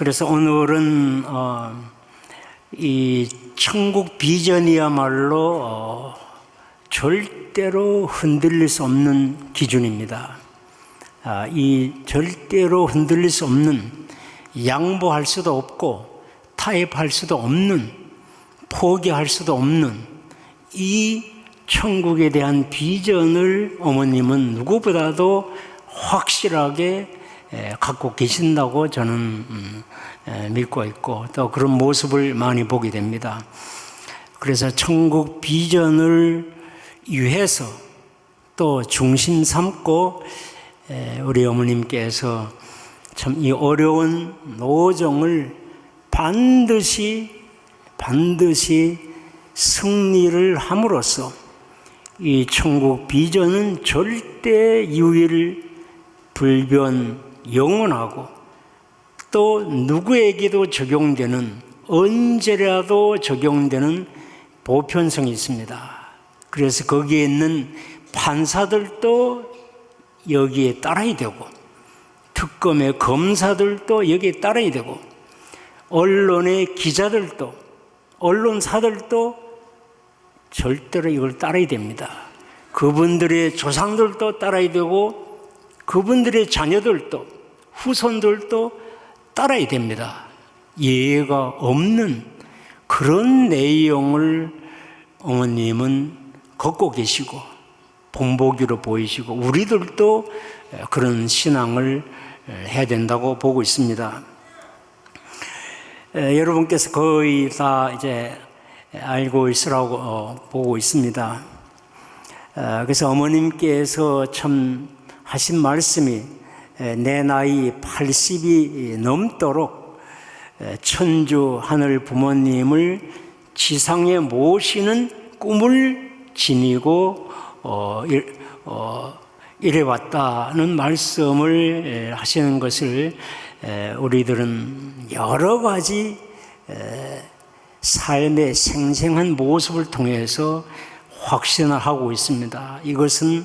그래서 오늘은 이 천국 비전이야말로 절대로 흔들릴 수 없는 기준입니다. 이 절대로 흔들릴 수 없는, 양보할 수도 없고 타협할 수도 없는, 포기할 수도 없는 이 천국에 대한 비전을 어머님은 누구보다도 확실하게 갖고 계신다고 저는 믿고 있고, 또 그런 모습을 많이 보게 됩니다. 그래서 천국 비전을 위해서 또 중심 삼고 우리 어머님께서 참 이 어려운 노정을 반드시 승리를 함으로써 이 천국 비전은 절대 유일 불변 영원하고 또 누구에게도 적용되는, 언제라도 적용되는 보편성이 있습니다. 그래서 거기에 있는 판사들도 여기에 따라야 되고, 특검의 검사들도 여기에 따라야 되고, 언론의 기자들도, 언론사들도 절대로 이걸 따라야 됩니다. 그분들의 조상들도 따라야 되고, 그분들의 자녀들도, 후손들도 따라야 됩니다. 예외가 없는 그런 내용을 어머님은 걷고 계시고 본보기로 보이시고, 우리들도 그런 신앙을 해야 된다고 보고 있습니다. 여러분께서 거의 다 이제 알고 있으라고 보고 있습니다. 그래서 어머님께서 참 하신 말씀이, 내 나이 80이 넘도록 천주 하늘 부모님을 지상에 모시는 꿈을 지니고 이래왔다는 말씀을 하시는 것을 우리들은 여러 가지 삶의 생생한 모습을 통해서 확신을 하고 있습니다. 이것은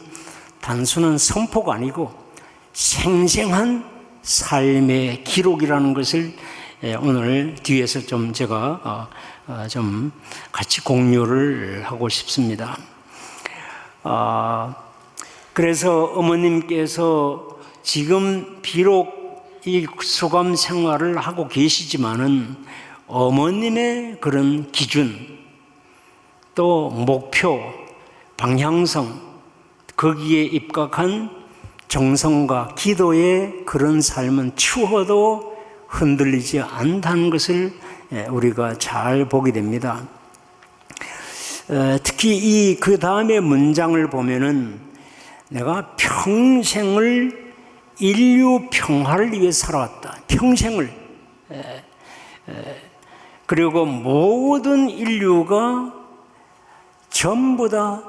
단순한 선포가 아니고 생생한 삶의 기록이라는 것을 오늘 뒤에서 좀 제가 좀 같이 공유를 하고 싶습니다. 그래서 어머님께서 지금 비록 이 수감 생활을 하고 계시지만은 어머님의 그런 기준, 또 목표, 방향성, 거기에 입각한 정성과 기도의 그런 삶은 추워도 흔들리지 않다는 것을 우리가 잘 보게 됩니다. 특히 그 다음에 문장을 보면은, 내가 평생을 인류 평화를 위해 살아왔다. 평생을. 그리고 모든 인류가 전부 다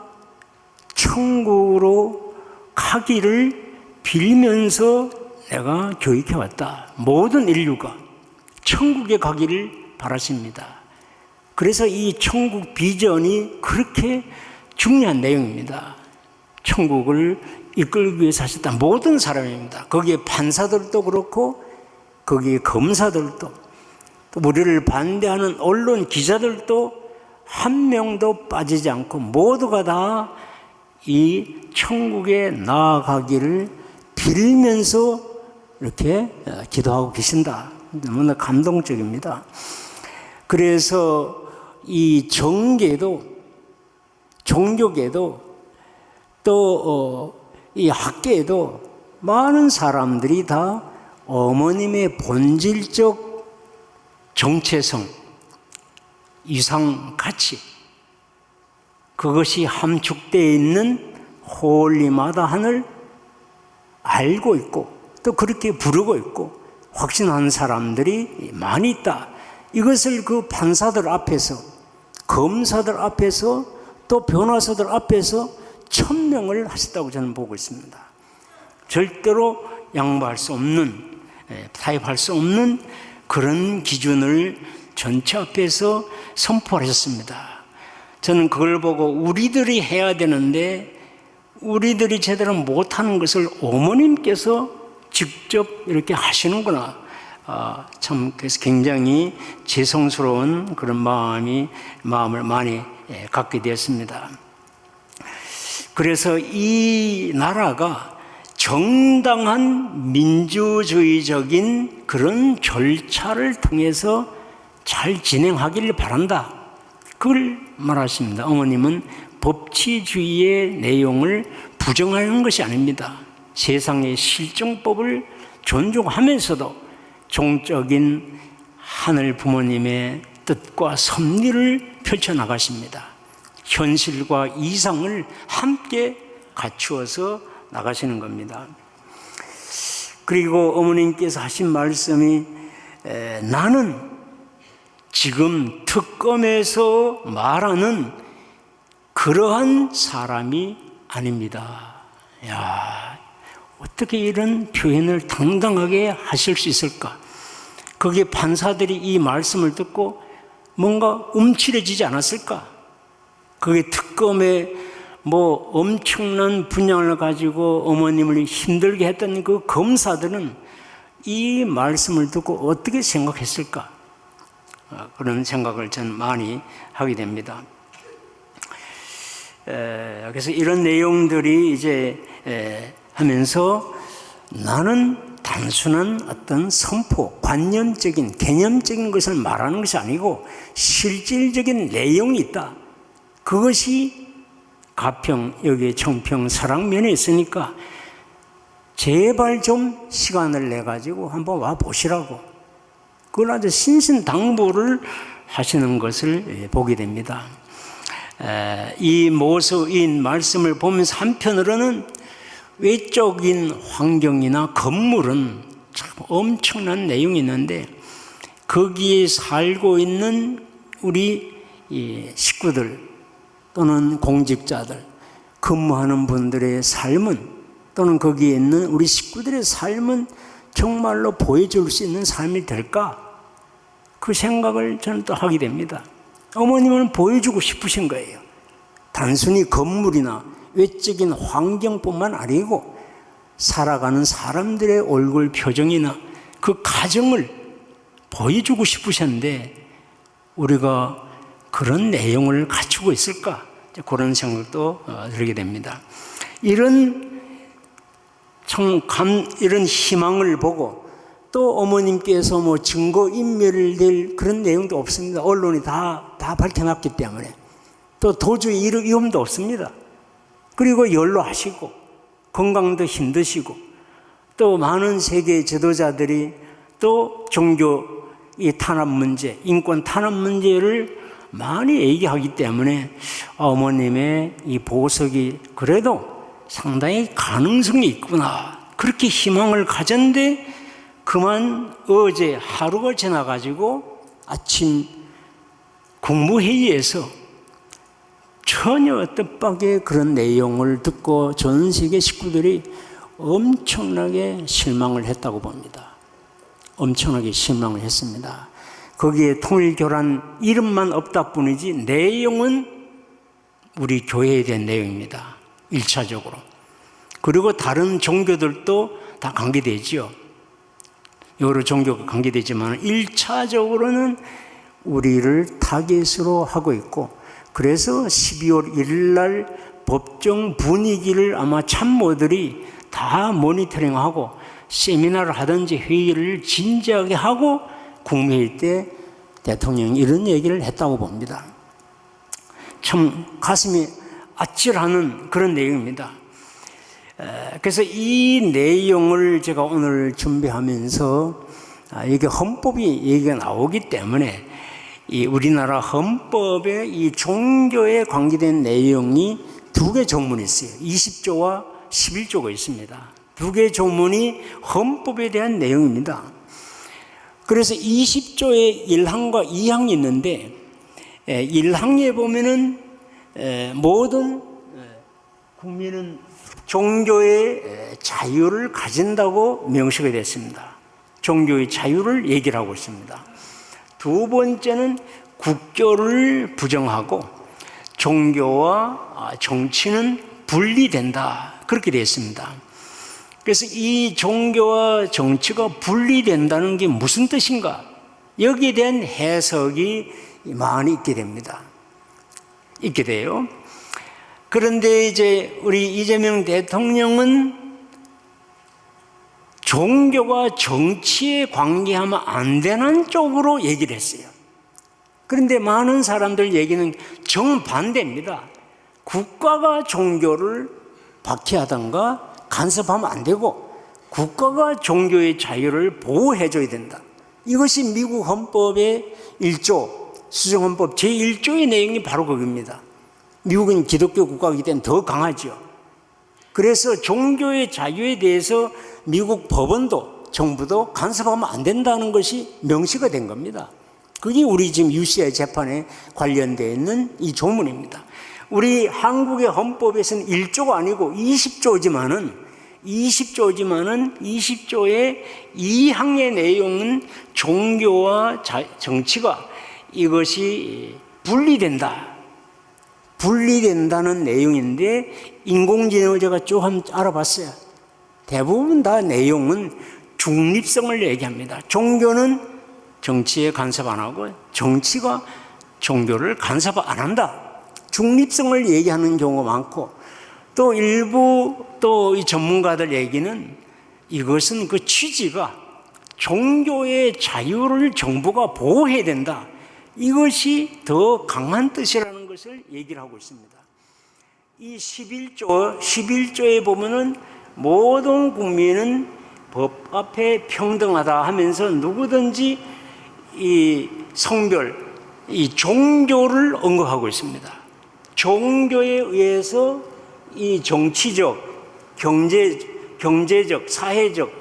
천국으로 가기를 빌면서 내가 교육해왔다. 모든 인류가 천국에 가기를 바라십니다. 그래서 이 천국 비전이 그렇게 중요한 내용입니다. 천국을 이끌기 위해서 하셨다. 모든 사람입니다. 거기에 판사들도 그렇고, 거기에 검사들도, 또 우리를 반대하는 언론 기자들도 한 명도 빠지지 않고 모두가 다 이 천국에 나아가기를 빌면서 이렇게 기도하고 계신다. 너무나 감동적입니다. 그래서 이 정계도, 종교계도, 또 이 학계에도 많은 사람들이 다 어머님의 본질적 정체성, 이상 가치, 그것이 함축되어 있는 홀리마다한을 알고 있고, 또 그렇게 부르고 있고 확신한 사람들이 많이 있다. 이것을 그 판사들 앞에서, 검사들 앞에서, 또 변호사들 앞에서 천명을 하셨다고 저는 보고 있습니다. 절대로 양보할 수 없는, 타협할 수 없는 그런 기준을 전체 앞에서 선포하셨습니다. 저는 그걸 보고 우리들이 해야 되는데 우리들이 제대로 못하는 것을 어머님께서 직접 이렇게 하시는구나. 참 그래서 굉장히 죄송스러운 그런 마음을 많이 갖게 되었습니다. 그래서 이 나라가 정당한 민주주의적인 그런 절차를 통해서 잘 진행하기를 바란다. 그걸 말하십니다. 어머님은 법치주의의 내용을 부정하는 것이 아닙니다. 세상의 실정법을 존중하면서도 종적인 하늘 부모님의 뜻과 섭리를 펼쳐나가십니다. 현실과 이상을 함께 갖추어서 나가시는 겁니다. 그리고 어머님께서 하신 말씀이 나는 지금 특검에서 말하는 그러한 사람이 아닙니다. 야, 어떻게 이런 표현을 당당하게 하실 수 있을까? 거기에 판사들이 이 말씀을 듣고 뭔가 움츠러지지 않았을까? 그게 특검에 엄청난 분량을 가지고 어머님을 힘들게 했던 그 검사들은 이 말씀을 듣고 어떻게 생각했을까? 그런 생각을 저는 많이 하게 됩니다. 그래서 이런 내용들이 이제 하면서 나는 단순한 어떤 선포, 관념적인, 개념적인 것을 말하는 것이 아니고 실질적인 내용이 있다. 그것이 가평, 여기 청평, 설악면에 있으니까 제발 좀 시간을 내가지고 한번 와 보시라고. 그걸 아주 신신당부를 하시는 것을 보게 됩니다. 이 모서인 말씀을 보면서 한편으로는 외적인 환경이나 건물은 참 엄청난 내용이 있는데 거기에 살고 있는 우리 식구들 또는 공직자들, 근무하는 분들의 삶은 또는 거기에 있는 우리 식구들의 삶은 정말로 보여줄 수 있는 삶이 될까? 그 생각을 저는 또 하게 됩니다. 어머님은 보여주고 싶으신 거예요. 단순히 건물이나 외적인 환경뿐만 아니고 살아가는 사람들의 얼굴 표정이나 그 가정을 보여주고 싶으셨는데 우리가 그런 내용을 갖추고 있을까? 그런 생각도 들게 됩니다. 이런 희망을 보고 또 어머님께서 증거인멸될 그런 내용도 없습니다. 언론이 다 밝혀놨기 때문에. 또 도저히 이럴 위험도 없습니다. 그리고 연로하시고 건강도 힘드시고 또 많은 세계 지도자들이 또 종교 이 탄압 문제, 인권 탄압 문제를 많이 얘기하기 때문에 어머님의 이 보석이 그래도 상당히 가능성이 있구나. 그렇게 희망을 가졌는데 그만 어제 하루가 지나가지고 아침 국무회의에서 전혀 뜻밖의 그런 내용을 듣고 전 세계 식구들이 엄청나게 실망을 했다고 봅니다. 엄청나게 실망을 했습니다. 거기에 통일교란 이름만 없다 뿐이지 내용은 우리 교회에 대한 내용입니다. 1차적으로. 그리고 다른 종교들도 다 관계되죠. 여러 종교가 관계되지만 1차적으로는 우리를 타겟으로 하고 있고 그래서 12월 1일 날 법정 분위기를 아마 참모들이 다 모니터링하고 세미나를 하든지 회의를 진지하게 하고 국무회의 때 대통령이 이런 얘기를 했다고 봅니다. 참 가슴이 아찔하는 그런 내용입니다. 그래서 이 내용을 제가 오늘 준비하면서 이게 헌법이 얘기가 나오기 때문에 이 우리나라 헌법에 이 종교에 관계된 내용이 두 개 조문이 있어요. 20조와 11조가 있습니다. 두 개 조문이 헌법에 대한 내용입니다. 그래서 20조에 1항과 2항이 있는데 1항에 보면은 모든 국민은 종교의 자유를 가진다고 명시가 됐습니다. 종교의 자유를 얘기를 하고 있습니다. 두 번째는 국교를 부정하고 종교와 정치는 분리된다. 그렇게 되어 있습니다. 그래서 이 종교와 정치가 분리된다는 게 무슨 뜻인가? 여기에 대한 해석이 많이 있게 돼요. 그런데 이제 우리 이재명 대통령은 종교와 정치에 관계하면 안 되는 쪽으로 얘기를 했어요. 그런데 많은 사람들 얘기는 정반대입니다. 국가가 종교를 박해하던가 간섭하면 안 되고 국가가 종교의 자유를 보호해줘야 된다. 이것이 미국 헌법의 1조, 수정헌법 제1조의 내용이 바로 그겁니다. 미국은 기독교 국가이기 때문에 더 강하죠. 그래서 종교의 자유에 대해서 미국 법원도 정부도 간섭하면 안 된다는 것이 명시가 된 겁니다. 그게 우리 지금 유씨의 재판에 관련되어 있는 이 조문입니다. 우리 한국의 헌법에서는 1조가 아니고 20조지만은 20조의 2항의 내용은 종교와 정치가 이것이 분리된다는 내용인데 인공지능을 제가 쭉 알아봤어요. 대부분 다 내용은 중립성을 얘기합니다. 종교는 정치에 간섭 안 하고 정치가 종교를 간섭 안 한다. 중립성을 얘기하는 경우가 많고 또 일부 또 이 전문가들 얘기는 이것은 그 취지가 종교의 자유를 정부가 보호해야 된다. 이것이 더 강한 뜻이라는 것을 얘기를 하고 있습니다. 이 11조에 보면은 모든 국민은 법 앞에 평등하다 하면서 누구든지 이 성별, 이 종교를 언급하고 있습니다. 종교에 의해서 이 정치적, 경제적, 사회적,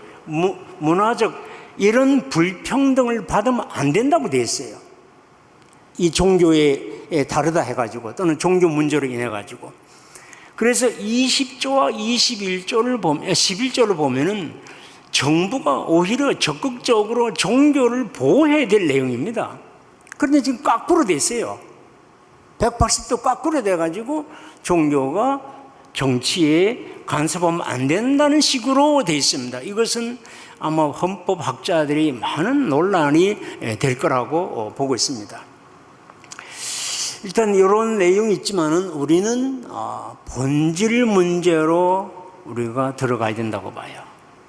문화적 이런 불평등을 받으면 안 된다고 되어 있어요. 이 종교에 다르다 해가지고 또는 종교 문제로 인해가지고. 그래서 20조와 11조를 보면은 정부가 오히려 적극적으로 종교를 보호해야 될 내용입니다. 그런데 지금 거꾸로 됐어요. 180도 거꾸로 돼가지고 종교가 정치에 간섭하면 안 된다는 식으로 되어 있습니다. 이것은 아마 헌법학자들이 많은 논란이 될 거라고 보고 있습니다. 일단 이런 내용이 있지만은 우리는 본질 문제로 우리가 들어가야 된다고 봐요.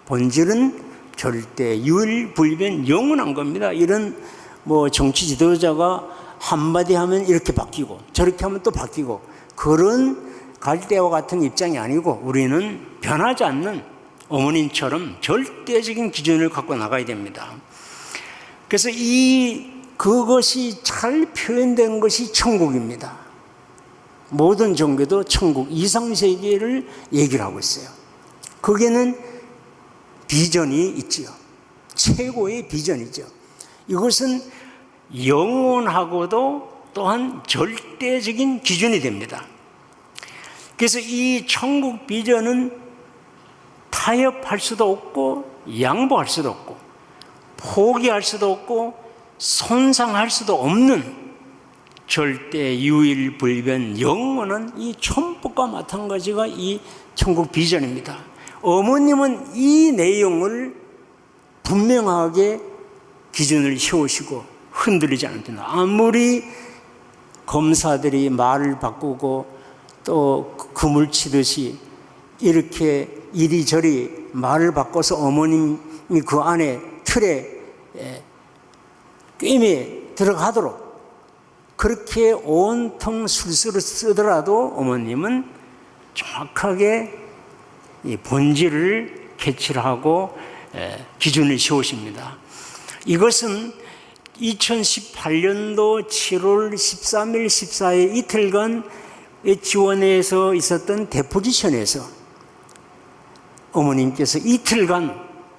본질은 절대 유일불변 영원한 겁니다. 이런 뭐 정치 지도자가 한마디 하면 이렇게 바뀌고 저렇게 하면 또 바뀌고 그런 갈대와 같은 입장이 아니고 우리는 변하지 않는 어머님처럼 절대적인 기준을 갖고 나가야 됩니다. 그래서 그것이 잘 표현된 것이 천국입니다. 모든 종교도 천국, 이상세계를 얘기를 하고 있어요. 거기에는 비전이 있지요. 최고의 비전이죠. 이것은 영원하고도 또한 절대적인 기준이 됩니다. 그래서 이 천국 비전은 타협할 수도 없고 양보할 수도 없고 포기할 수도 없고 손상할 수도 없는 절대 유일불변 영원한 이 천국과 마찬가지가 이 천국 비전입니다. 어머님은 이 내용을 분명하게 기준을 세우시고 흔들리지 않는다. 아무리 검사들이 말을 바꾸고 또 그물 치듯이 이렇게 이리저리 말을 바꿔서 어머님이 그 안에 틀에 꿰매 들어가도록 그렇게 온통 술수를 쓰더라도 어머님은 정확하게 이 본질을 캐치를 하고 기준을 세우십니다. 이것은 2018년도 7월 13일, 14일 이틀간 지원에서 있었던 데포지션에서 어머님께서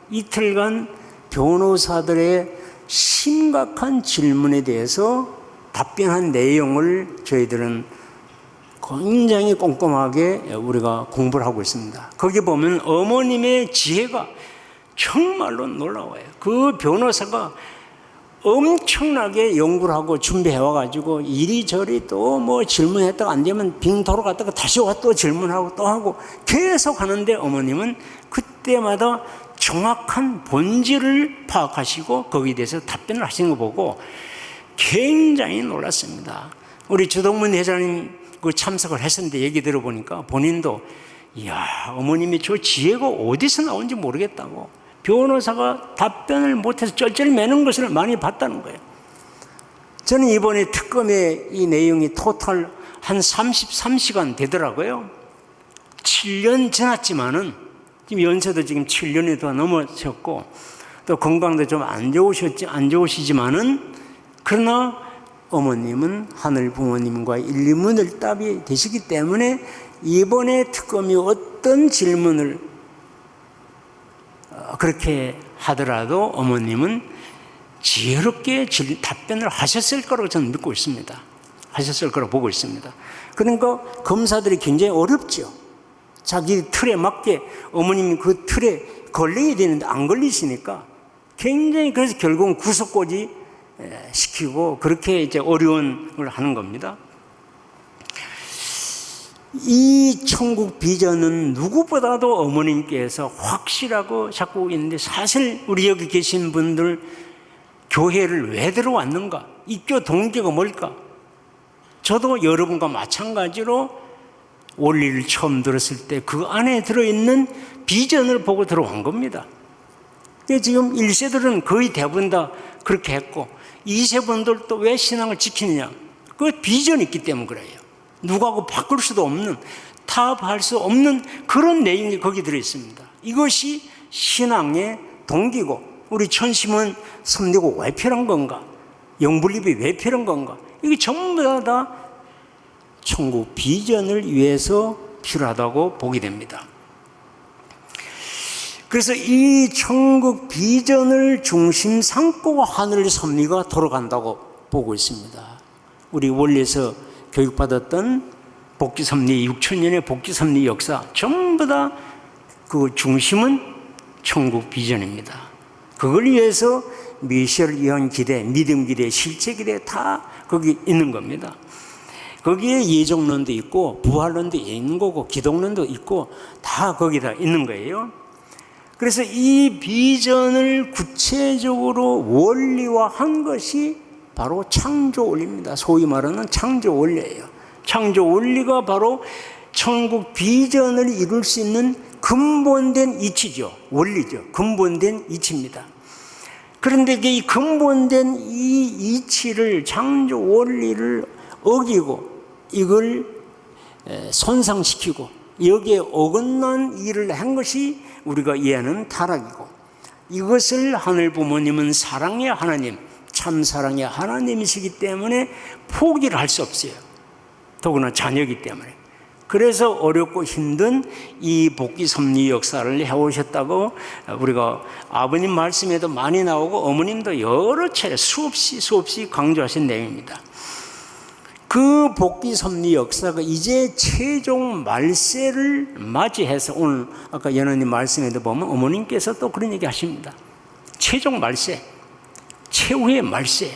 이틀간 변호사들의 심각한 질문에 대해서 답변한 내용을 저희들은 굉장히 꼼꼼하게 우리가 공부를 하고 있습니다. 거기 보면 어머님의 지혜가 정말로 놀라워요. 그 변호사가 엄청나게 연구를 하고 준비해 와가지고 이리저리 또 뭐 질문했다가 안 되면 빙 돌아갔다가 다시 와 또 질문하고 또 하고 계속 하는데 어머님은 그 그때마다 정확한 본질을 파악하시고 거기에 대해서 답변을 하시는 거 보고 굉장히 놀랐습니다. 우리 주동문 회장님 그 참석을 했었는데 얘기 들어보니까 본인도 이야, 어머님이 저 지혜가 어디서 나온지 모르겠다고, 변호사가 답변을 못해서 쩔쩔매는 것을 많이 봤다는 거예요. 저는 이번에 특검의 이 내용이 토탈 한 33시간 되더라고요. 7년 지났지만은 지금 연세도 지금 7년이 더 넘어졌고 또 건강도 좀 안 좋으시지만은 그러나 어머님은 하늘 부모님과 일리문을답이 되시기 때문에 이번에 특검이 어떤 질문을 그렇게 하더라도 어머님은 지혜롭게 답변을 하셨을 거라고 저는 믿고 있습니다. 하셨을 거라고 보고 있습니다. 그러니까 검사들이 굉장히 어렵죠. 자기 틀에 맞게 어머님이 그 틀에 걸려야 되는데 안 걸리시니까 굉장히, 그래서 결국은 구속고지 시키고 그렇게 이제 어려운 걸 하는 겁니다. 이 천국 비전은 누구보다도 어머님께서 확실하고 잡고 있는데, 사실 우리 여기 계신 분들 교회를 왜 들어왔는가? 입교 동기가 뭘까? 저도 여러분과 마찬가지로 원리를 처음 들었을 때 그 안에 들어있는 비전을 보고 들어온 겁니다. 지금 1세들은 거의 대부분 다 그렇게 했고 2세분들도 왜 신앙을 지키느냐? 그 비전이 있기 때문에 그래요. 누구하고 바꿀 수도 없는, 타협할 수 없는 그런 내용이 거기 들어있습니다. 이것이 신앙의 동기고, 우리 천심은 섭리고 왜 필요한 건가? 영불립이 왜 필요한 건가? 이게 전부 다 천국 비전을 위해서 필요하다고 보게 됩니다. 그래서 이 천국 비전을 중심 삼고 하늘 섭리가 돌아간다고 보고 있습니다. 우리 원리에서 교육받았던 복지섭리, 6,000년의 복지섭리 역사 전부 다 그 중심은 천국 비전입니다. 그걸 위해서 미시를 위한 기대, 믿음 기대, 실제 기대 다 거기 있는 겁니다. 거기에 예정론도 있고 부활론도 있는 거고 기독론도 있고 다 거기다 있는 거예요. 그래서 이 비전을 구체적으로 원리화한 것이 바로 창조 원리입니다. 소위 말하는 창조 원리예요. 창조 원리가 바로 천국 비전을 이룰 수 있는 근본된 이치죠. 원리죠. 근본된 이치입니다. 그런데 이 근본된 이 이치를, 창조 원리를 어기고 이걸 손상시키고 여기에 어긋난 일을 한 것이 우리가 이해하는 타락이고, 이것을 하늘 부모님은 사랑의 하나님, 참 사랑의 하나님이시기 때문에 포기를 할 수 없어요. 더구나 자녀이기 때문에. 그래서 어렵고 힘든 이 복귀 섭리 역사를 해오셨다고 우리가 아버님 말씀에도 많이 나오고 어머님도 여러 차례 수없이 강조하신 내용입니다. 그 복귀 섭리 역사가 이제 최종 말세를 맞이해서, 오늘 아까 연원님 말씀에도 보면 어머님께서 또 그런 얘기 하십니다. 최종 말세, 최후의 말세,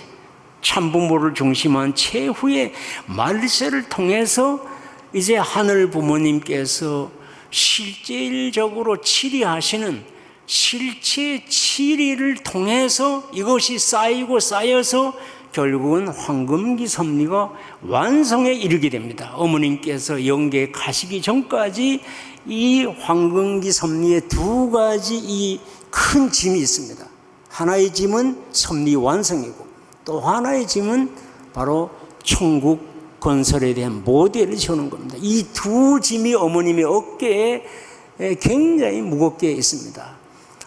참부모를 중심한 최후의 말세를 통해서 이제 하늘 부모님께서 실질적으로 치리하시는 실체 치리를 통해서 이것이 쌓이고 쌓여서 결국은 황금기 섭리가 완성에 이르게 됩니다. 어머님께서 영계에 가시기 전까지 이 황금기 섭리의 두 가지 이 큰 짐이 있습니다. 하나의 짐은 섭리 완성이고 또 하나의 짐은 바로 천국 건설에 대한 모델을 세우는 겁니다. 이 두 짐이 어머님의 어깨에 굉장히 무겁게 있습니다.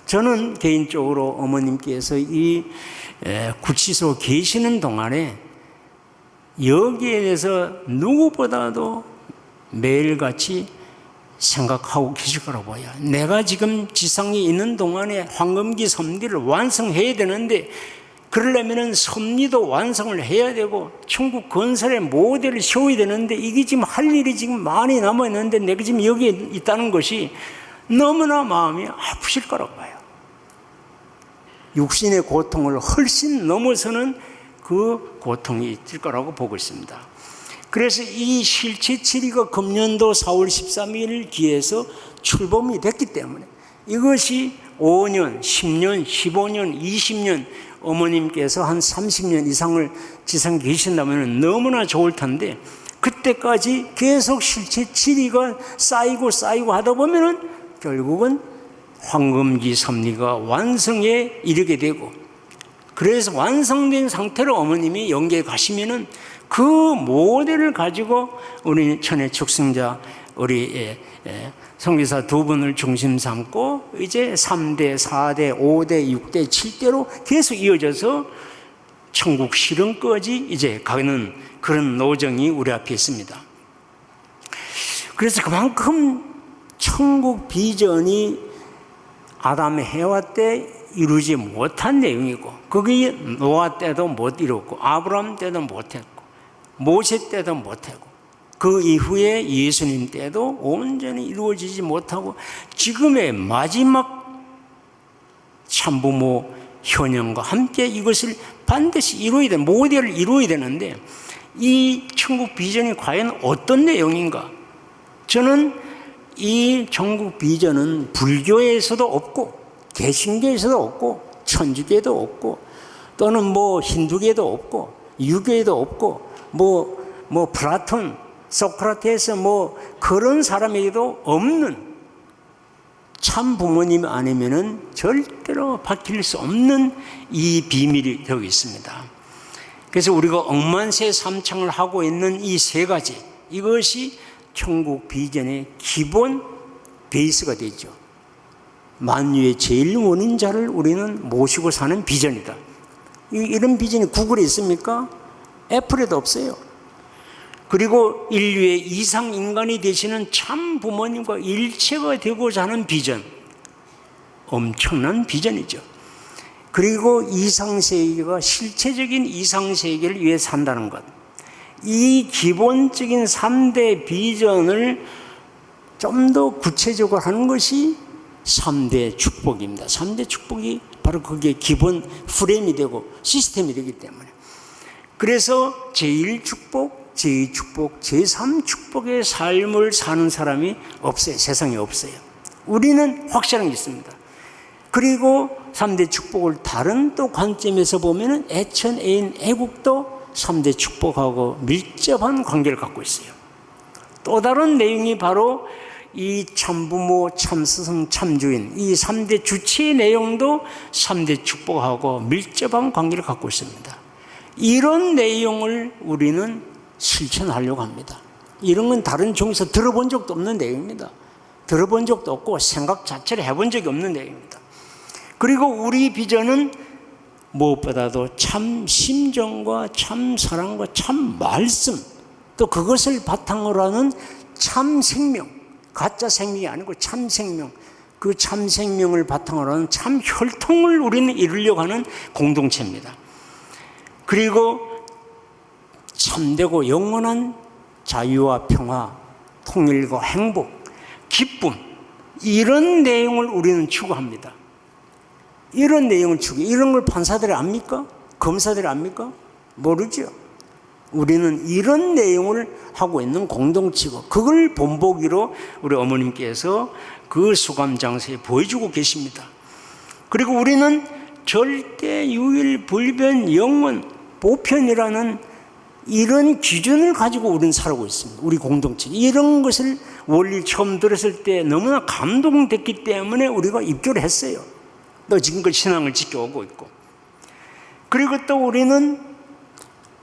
저는 개인적으로 어머님께서 이 구치소 계시는 동안에 여기에 대해서 누구보다도 매일같이 생각하고 계실 거라고 봐요. 내가 지금 지상에 있는 동안에 황금기 섭리를 완성해야 되는데, 그러려면 섭리도 완성을 해야 되고 천국 건설의 모델을 세워야 되는데, 이게 지금 할 일이 지금 많이 남아있는데 내가 지금 여기에 있다는 것이 너무나 마음이 아프실 거라고 봐요. 육신의 고통을 훨씬 넘어서는 그 고통이 있을 거라고 보고 있습니다. 그래서 이 실체 치리가 금년도 4월 13일 기해서 출범이 됐기 때문에 이것이 5년, 10년, 15년, 20년 어머님께서 한 30년 이상을 지상에 계신다면 너무나 좋을 텐데 그때까지 계속 실체 질의가 쌓이고 하다 보면은 결국은 황금기 섭리가 완성에 이르게 되고, 그래서 완성된 상태로 어머님이 영계에 가시면은 그 모델을 가지고 우리 천의 축승자 우리 성교사 두 분을 중심 삼고 이제 3대, 4대, 5대, 6대, 7대로 계속 이어져서 천국 실현까지 이제 가는 그런 노정이 우리 앞에 있습니다. 그래서 그만큼 천국 비전이 아담 해와 때 이루지 못한 내용이고, 그게 노아 때도 못 이뤘고, 아브라함 때도 못했고, 모세 때도 못했고, 그 이후에 예수님 때도 온전히 이루어지지 못하고, 지금의 마지막 참부모 현영과 함께 이것을 반드시 이루어야 돼, 모델을 이루어야 되는데, 이 천국 비전이 과연 어떤 내용인가? 저는 이 천국 비전은 불교에서도 없고, 개신교에서도 없고, 천주교에도 없고, 또는 뭐 힌두교에도 없고, 유교에도 없고, 뭐 플라톤, 소크라테스 뭐 그런 사람에게도 없는 참 부모님 아니면은 절대로 바뀔 수 없는 이 비밀이 되고 있습니다. 그래서 우리가 억만세 삼창을 하고 있는 이 세 가지, 이것이 천국 비전의 기본 베이스가 되죠. 만유의 제일 원인자를 우리는 모시고 사는 비전이다. 이런 비전이 구글에 있습니까? 애플에도 없어요. 그리고 인류의 이상 인간이 되시는 참 부모님과 일체가 되고자 하는 비전, 엄청난 비전이죠. 그리고 이상세계가 실체적인 이상세계를 위해 산다는 것, 이 기본적인 3대 비전을 좀 더 구체적으로 하는 것이 3대 축복입니다. 3대 축복이 바로 그게 기본 프레임이 되고 시스템이 되기 때문에, 그래서 제1축복, 제2축복, 제3축복의 삶을 사는 사람이 없어요. 세상에 없어요. 우리는 확실한 게 있습니다. 그리고 3대 축복을 다른 또 관점에서 보면 애천 애인 애국도 3대 축복하고 밀접한 관계를 갖고 있어요. 또 다른 내용이 바로 이 참부모, 참스승, 참주인, 이 3대 주체의 내용도 3대 축복하고 밀접한 관계를 갖고 있습니다. 이런 내용을 우리는 실천하려고 합니다. 이런 건 다른 종에서 들어본 적도 없는 내용입니다. 들어본 적도 없고 생각 자체를 해본 적이 없는 내용입니다. 그리고 우리 비전은 무엇보다도 참 심정과 참 사랑과 참 말씀, 또 그것을 바탕으로 하는 참 생명, 가짜 생명이 아니고 참 생명, 그 참 생명을 바탕으로 하는 참 혈통을 우리는 이루려고 하는 공동체입니다. 그리고 참되고 영원한 자유와 평화, 통일과 행복, 기쁨, 이런 내용을 우리는 추구합니다. 이런 내용을 추구해요. 이런 걸 판사들이 압니까? 검사들이 압니까? 모르죠. 우리는 이런 내용을 하고 있는 공동체고, 그걸 본보기로 우리 어머님께서 그 수감 장소에 보여주고 계십니다. 그리고 우리는 절대 유일 불변 영원 보편이라는 이런 기준을 가지고 우리는 살아오고 있습니다. 우리 공동체. 이런 것을 원리 처음 들었을 때 너무나 감동됐기 때문에 우리가 입교를 했어요. 또 지금껏 신앙을 지켜오고 있고. 그리고 또 우리는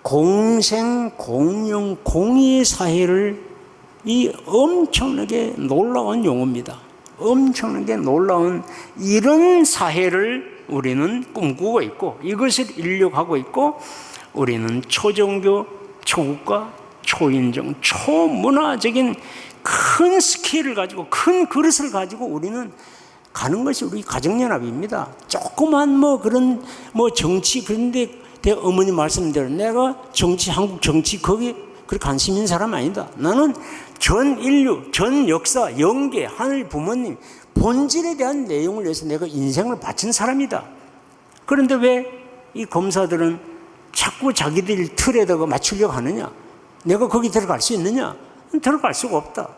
공생, 공용, 공의 사회를, 이 엄청나게 놀라운 용어입니다. 엄청나게 놀라운 이런 사회를 우리는 꿈꾸고 있고, 이것을 인력하고 있고, 우리는 초종교, 초국가, 초인종, 초문화적인 큰 스케일을 가지고, 큰 그릇을 가지고 우리는 가는 것이 우리 가정연합입니다. 조그만 그런 정치, 그런데 어머니 말씀대로 내가 정치, 한국 정치, 거기에 그렇게 관심 있는 사람 아니다. 나는 전 인류, 전 역사, 영계, 하늘 부모님, 본질에 대한 내용을 위해서 내가 인생을 바친 사람이다. 그런데 왜 이 검사들은 자꾸 자기들 틀에다가 맞추려고 하느냐? 내가 거기 들어갈 수 있느냐? 들어갈 수가 없다.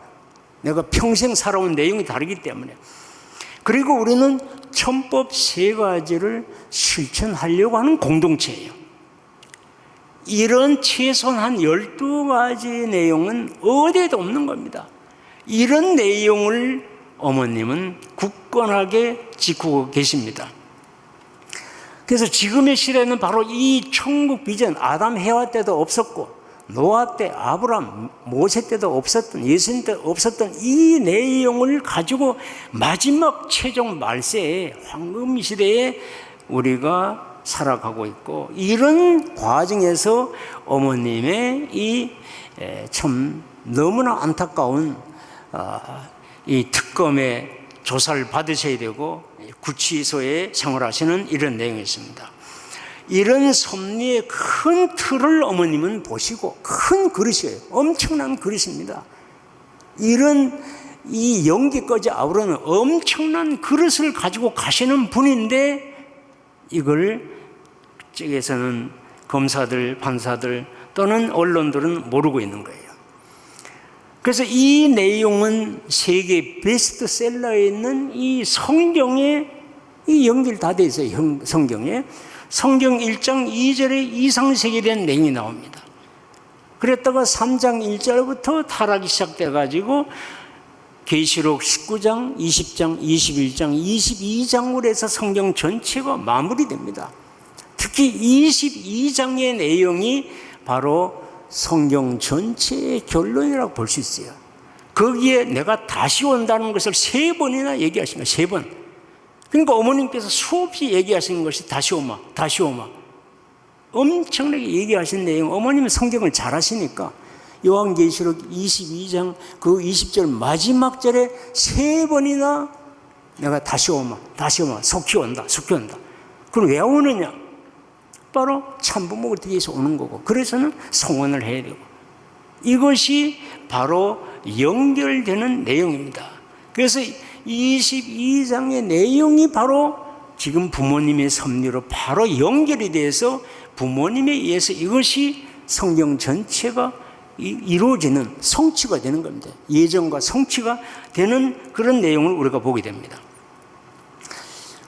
내가 평생 살아온 내용이 다르기 때문에. 그리고 우리는 천법 세 가지를 실천하려고 하는 공동체예요. 이런 최소한 한 12가지 내용은 어디에도 없는 겁니다. 이런 내용을 어머님은 굳건하게 지키고 계십니다. 그래서 지금의 시대는 바로 이 천국 비전, 아담 해와 때도 없었고 노아 때, 아브라함, 모세 때도 없었던, 예수님 때 없었던 이 내용을 가지고 마지막 최종 말세에 황금 시대에 우리가 살아가고 있고, 이런 과정에서 어머님의 이 참 너무나 안타까운 이 특검의 조사를 받으셔야 되고 구치소에 생활하시는 이런 내용이 있습니다. 이런 섭리의 큰 틀을 어머님은 보시고, 큰 그릇이에요. 엄청난 그릇입니다. 이런 이 연기까지 아우르는 엄청난 그릇을 가지고 가시는 분인데, 이걸 쪽에서는 검사들, 판사들 또는 언론들은 모르고 있는 거예요. 그래서 이 내용은 세계 베스트셀러에 있는 이 성경에 이 연결 다 되어 있어요. 성경에. 성경 1장 2절에 이상세계에 대한 내용이 나옵니다. 그랬다가 3장 1절부터 타락이 시작돼가지고 계시록 19장, 20장, 21장, 22장으로 해서 성경 전체가 마무리됩니다. 특히 22장의 내용이 바로 성경 전체의 결론이라고 볼 수 있어요. 거기에 내가 다시 온다는 것을 3번이나 얘기하신 거예요. 3번. 그러니까 어머님께서 수없이 얘기하시는 것이 다시 오마, 다시 오마. 엄청나게 얘기하신 내용, 어머님은 성경을 잘 아시니까 요한계시록 22장 그 20절 마지막 절에 3번이나 내가 다시 오마, 다시 오마, 속히 온다, 속히 온다. 그럼 왜 오느냐? 바로 참부모가 뒤에서 오는 거고, 그래서는 성원을 해야 되고, 이것이 바로 연결되는 내용입니다. 그래서 22장의 내용이 바로 지금 부모님의 섭리로 바로 연결이 돼서 부모님에 의해서 이것이 성경 전체가 이루어지는 성취가 되는 겁니다. 예정과 성취가 되는 그런 내용을 우리가 보게 됩니다.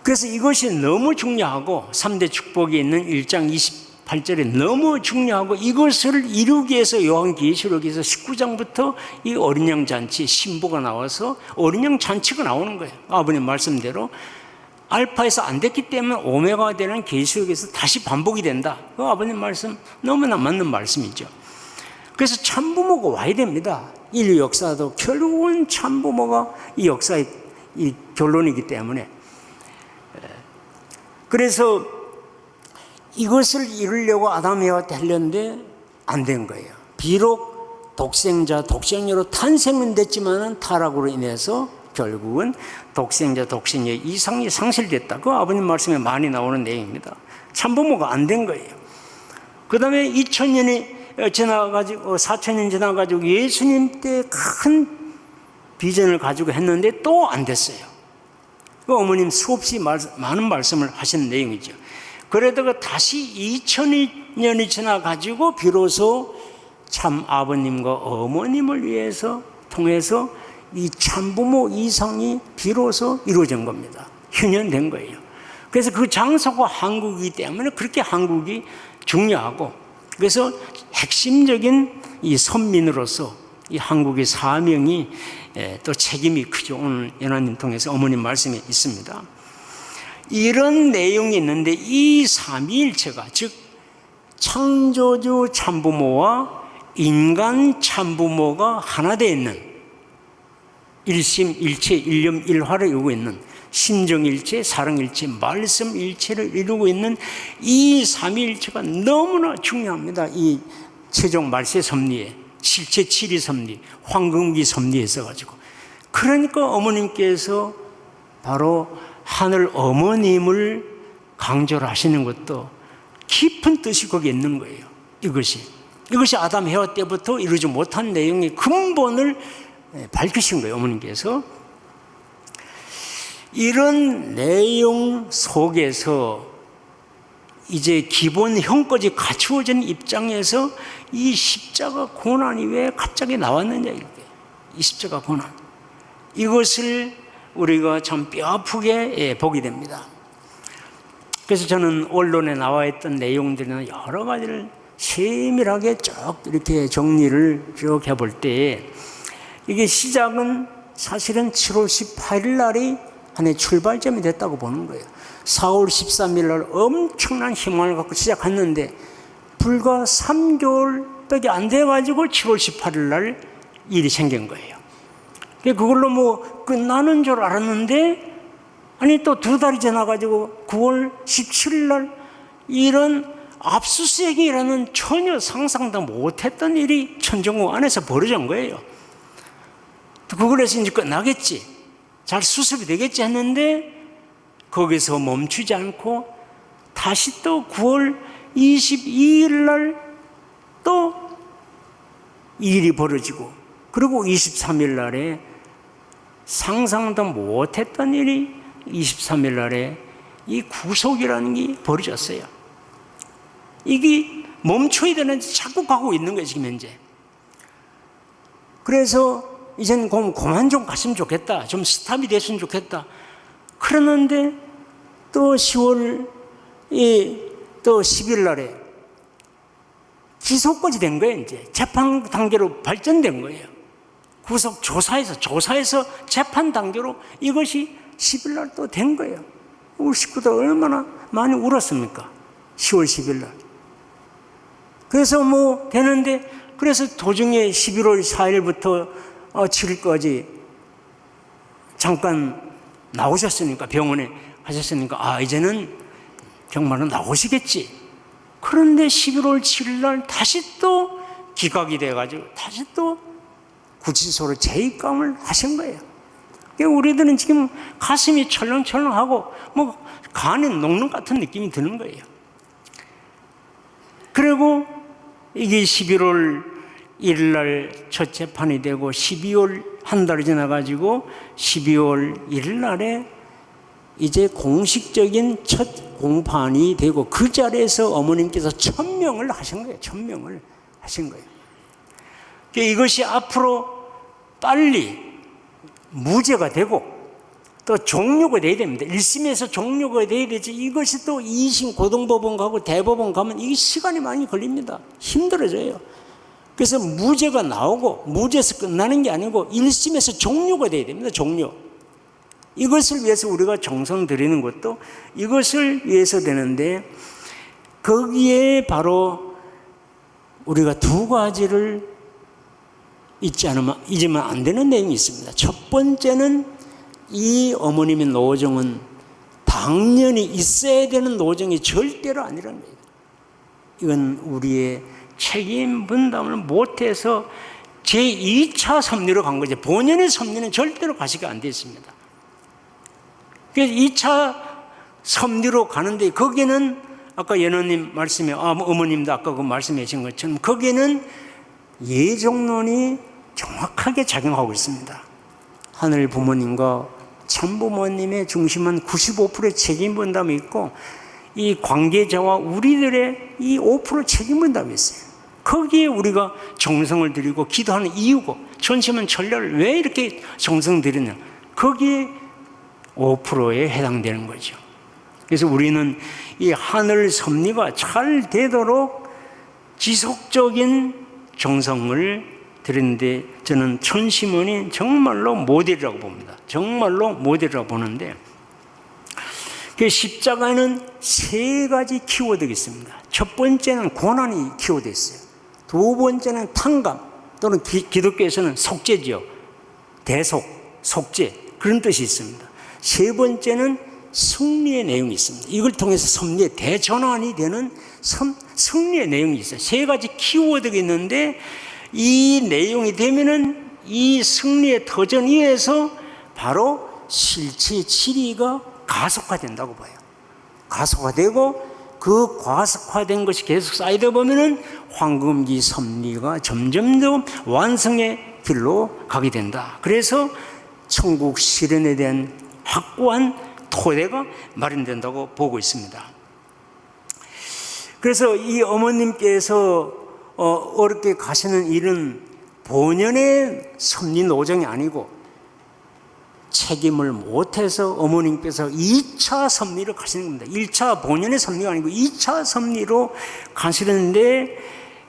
그래서 이것이 너무 중요하고 3대 축복에 있는 1장 28절에 너무 중요하고, 이것을 이루기 위해서 요한계시록에서 19장부터 이 어린 양 잔치 신부가 나와서 어린 양 잔치가 나오는 거예요. 아버님 말씀대로 알파에서 안 됐기 때문에 오메가가 되는 계시록에서 다시 반복이 된다. 그 아버님 말씀 너무나 맞는 말씀이죠. 그래서 참부모가 와야 됩니다. 인류 역사도 결국은 참부모가 이 역사의 이 결론이기 때문에, 그래서 이것을 이루려고 아담 해와 했는데 안 된 거예요. 비록 독생자, 독생녀로 탄생은 됐지만 타락으로 인해서 결국은 독생자, 독생녀 이상이 상실됐다. 그 아버님 말씀에 많이 나오는 내용입니다. 참부모가 안 된 거예요. 그 다음에 2000년이 지나가지고 4000년 지나가지고 예수님 때 큰 비전을 가지고 했는데 또 안 됐어요. 그 어머님 수없이 많은 말씀을 하시는 내용이죠. 그러다가 다시 2000년이 지나가지고 비로소 참 아버님과 어머님을 위해서 통해서 이 참부모 이상이 비로소 이루어진 겁니다. 현현된 거예요. 그래서 그 장소가 한국이기 때문에 그렇게 한국이 중요하고, 그래서 핵심적인 이 선민으로서 이 한국의 사명이 또 책임이 크죠. 오늘 연하님 통해서 어머님 말씀이 있습니다. 이런 내용이 있는데 이 삼위일체가, 즉 창조주 참부모와 인간 참부모가 하나 되어 있는, 일심 일체 일념 일화를 이루고 있는, 심정일체 사랑일체 말씀일체를 이루고 있는 이 삼위일체가 너무나 중요합니다. 이 최종 말세 섭리에, 실체 7위 섭리, 황금기 섭리에 있어가지고, 그러니까 어머님께서 바로 하늘 어머님을 강조를 하시는 것도 깊은 뜻이 거기에 있는 거예요. 이것이 아담 해와 때부터 이루지 못한 내용의 근본을 밝히신 거예요. 어머님께서 이런 내용 속에서 이제 기본형까지 갖추어진 입장에서 이 십자가 고난이 왜 갑자기 나왔느냐, 이게 이 십자가 고난, 이것을 우리가 참 뼈아프게 보게 됩니다. 그래서 저는 언론에 나와 있던 내용들은 여러 가지를 세밀하게 쭉 이렇게 정리를 쭉 해볼 때 이게 시작은 사실은 7월 18일 날이 하나의 출발점이 됐다고 보는 거예요. 4월 13일 날 엄청난 희망을 갖고 시작했는데 불과 3개월밖에 안 돼가지고 7월 18일 날 일이 생긴 거예요. 그걸로 뭐 끝나는 줄 알았는데 아니 또 2달이 지나가지고 9월 17일 날 이런 압수수색이라는 전혀 상상도 못했던 일이 천정궁 안에서 벌어진 거예요. 그걸 해서 이제 끝나겠지, 잘 수습이 되겠지 했는데 거기서 멈추지 않고 다시 또 9월 22일 날 또 일이 벌어지고, 그리고 23일 날에 상상도 못했던 일이 23일 날에 이 구속이라는 게 벌어졌어요. 이게 멈춰야 되는데 자꾸 가고 있는 거예요, 지금 현재. 그래서 이제는 그만 좀 갔으면 좋겠다, 좀 스탑이 됐으면 좋겠다. 그러는데 또 10월 또 10일 날에 기소까지 된 거예요. 이제 재판 단계로 발전된 거예요. 구속 조사에서 재판 단계로 이것이 10일 날 또 된 거예요. 우리 식구들 얼마나 많이 울었습니까? 10월 10일 날. 그래서 뭐 되는데, 그래서 도중에 11월 4일부터 7일까지 잠깐 나오셨으니까, 병원에 하셨으니까 이제는 정말로 나오시겠지. 그런데 11월 7일 날 다시 또 기각이 돼가지고 다시 또 구치소로 재입감을 하신 거예요. 우리들은 지금 가슴이 철렁철렁하고 뭐 간이 녹는 같은 느낌이 드는 거예요. 그리고 이게 11월 1일 날 첫 재판이 되고 12월 한 달이 지나가지고 12월 1일 날에 이제 공식적인 첫 공판이 되고 그 자리에서 어머님께서 천명을 하신 거예요. 천명을 하신 거예요. 이것이 앞으로 빨리 무죄가 되고 또 종료가 돼야 됩니다. 1심에서 종료가 돼야 되지, 이것이 또 2심 고등법원 가고 대법원 가면 이게 시간이 많이 걸립니다. 힘들어져요. 그래서 무죄가 나오고 무죄에서 끝나는 게 아니고 1심에서 종료가 돼야 됩니다. 종료. 이것을 위해서 우리가 정성 들이는 것도 이것을 위해서 되는데, 거기에 바로 우리가 2가지를 잊으면 안 되는 내용이 있습니다. 첫 번째는 이 어머님의 노정은 당연히 있어야 되는 노정이 절대로 아니라는 거예요. 이건 우리의 책임 분담을 못해서 제2차 섭리로 간 거죠. 본연의 섭리는 절대로 가시가 안 되어 있습니다. 그래서 2차 섭리로 가는데 거기는 아까 연호님 말씀에 어머님도 아까 그 말씀해 주신 것처럼 거기는 예정론이 정확하게 작용하고 있습니다. 하늘 부모님과 참부모님의 중심은 95%의 책임 분담이 있고 이 관계자와 우리들의 이 5% 책임 분담이 있어요. 거기에 우리가 정성을 들이고 기도하는 이유고, 전심은 전례를 왜 이렇게 정성 들이냐, 거기에 5%에 해당되는 거죠. 그래서 우리는 이 하늘 섭리가 잘 되도록 지속적인 정성을 드리는데, 저는 천심원이 정말로 모델이라고 봅니다. 정말로 모델이라고 보는데, 그 십자가에는 3가지 키워드가 있습니다. 첫 번째는 고난이 키워드 있어요. 2번째는 탕감, 또는 기독교에서는 속죄지요. 대속, 속죄, 그런 뜻이 있습니다. 3번째는 승리의 내용이 있습니다. 이걸 통해서 섭리의 대전환이 되는 승리의 내용이 있어요. 3가지 키워드가 있는데, 이 내용이 되면은 이 승리의 터전 위에서 바로 실체 치리가 가속화된다고 봐요. 가속화되고 그 가속화된 것이 계속 쌓이다 보면은 황금기 섭리가 점점 더 완성의 길로 가게 된다. 그래서 천국 실현에 대한 확고한 토대가 마련된다고 보고 있습니다. 그래서 이 어머님께서 어렵게 가시는 일은 본연의 섭리 노정이 아니고 책임을 못해서 어머님께서 2차 섭리로 가시는 겁니다. 1차 본연의 섭리가 아니고 2차 섭리로 가시는데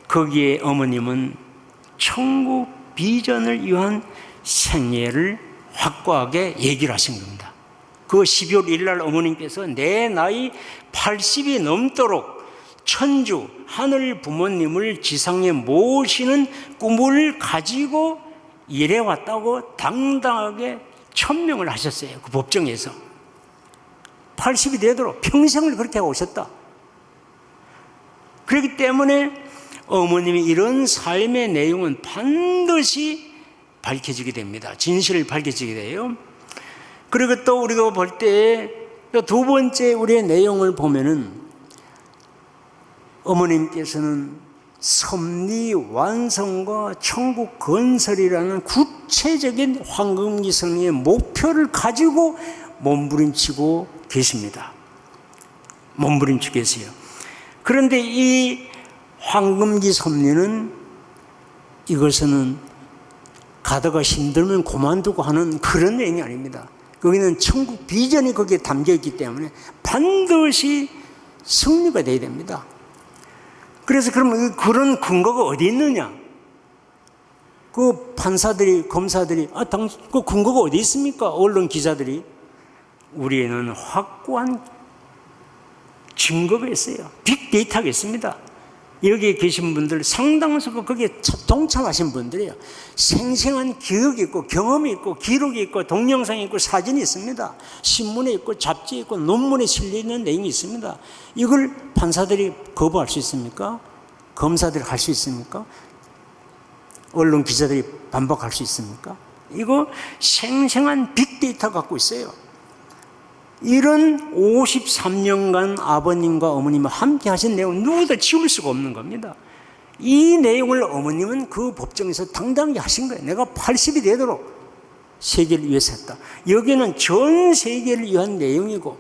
거기에 어머님은 천국 비전을 위한 생애를 확고하게 얘기를 하신 겁니다. 그 12월 1일 날 어머님께서 내 나이 80이 넘도록 천주 하늘 부모님을 지상에 모시는 꿈을 가지고 일해왔다고 당당하게 천명을 하셨어요. 그 법정에서 80이 되도록 평생을 그렇게 하고 오셨다. 그렇기 때문에 어머님이 이런 삶의 내용은 반드시 밝혀지게 됩니다. 진실을 밝혀지게 돼요. 그리고 또 우리가 볼 때 두 번째 우리의 내용을 보면은 어머님께서는 섭리 완성과 천국 건설이라는 구체적인 황금기 섭리의 목표를 가지고 몸부림치고 계십니다. 몸부림치고 계세요. 그런데 이 황금기 섭리는 이것은 가다가 힘들면 그만두고 하는 그런 내용이 아닙니다. 거기는 천국 비전이 거기에 담겨 있기 때문에 반드시 승리가 되어야 됩니다. 그래서 그러면 그런 근거가 어디 있느냐? 그 판사들이, 검사들이, 그 근거가 어디 있습니까? 언론 기자들이. 우리에는 확고한 증거가 있어요. 빅데이터가 있습니다. 여기에 계신 분들 상당수가 거기에 동참하신 분들이에요. 생생한 기억이 있고 경험이 있고 기록이 있고 동영상이 있고 사진이 있습니다. 신문에 있고 잡지에 있고 논문에 실려있는 내용이 있습니다. 이걸 판사들이 거부할 수 있습니까? 검사들이 할 수 있습니까? 언론 기자들이 반박할 수 있습니까? 이거 생생한 빅데이터 갖고 있어요. 이런 53년간 아버님과 어머님과 함께 하신 내용은 누구도 지울 수가 없는 겁니다. 이 내용을 어머님은 그 법정에서 당당하게 하신 거예요. 내가 80이 되도록 세계를 위해서 했다. 여기는 전 세계를 위한 내용이고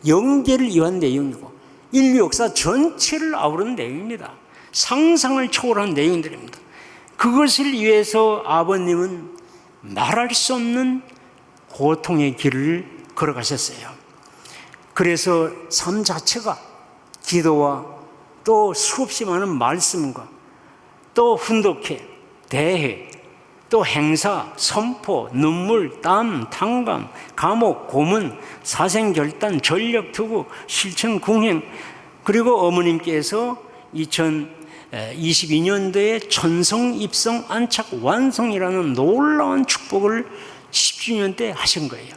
영계를 위한 내용이고 인류 역사 전체를 아우르는 내용입니다. 상상을 초월한 내용들입니다. 그것을 위해서 아버님은 말할 수 없는 고통의 길을 걸어가셨어요. 그래서 삶 자체가 기도와 또 수없이 많은 말씀과 또 훈독회, 대회, 또 행사, 선포, 눈물, 땀, 탕감, 감옥, 고문, 사생결단, 전력투구, 실천, 궁행, 그리고 어머님께서 2022년도에 천성, 입성, 안착, 완성이라는 놀라운 축복을 10주년 때 하신 거예요.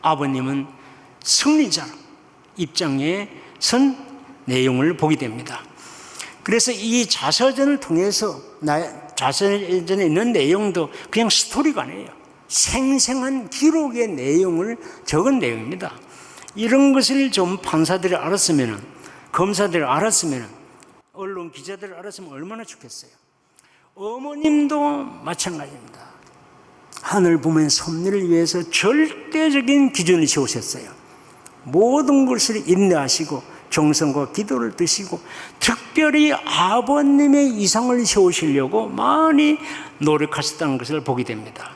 아버님은 승리자 입장에 선 내용을 보게 됩니다. 그래서 이 자서전을 통해서 자서전에 있는 내용도 그냥 스토리가 아니에요. 생생한 기록의 내용을 적은 내용입니다. 이런 것을 좀 판사들이 알았으면, 검사들이 알았으면, 언론 기자들이 알았으면 얼마나 좋겠어요. 어머님도 마찬가지입니다. 하늘 보면 섭리를 위해서 절대적인 기준을 세우셨어요. 모든 것을 인내하시고 정성과 기도를 드시고 특별히 아버님의 이상을 세우시려고 많이 노력하셨다는 것을 보게 됩니다.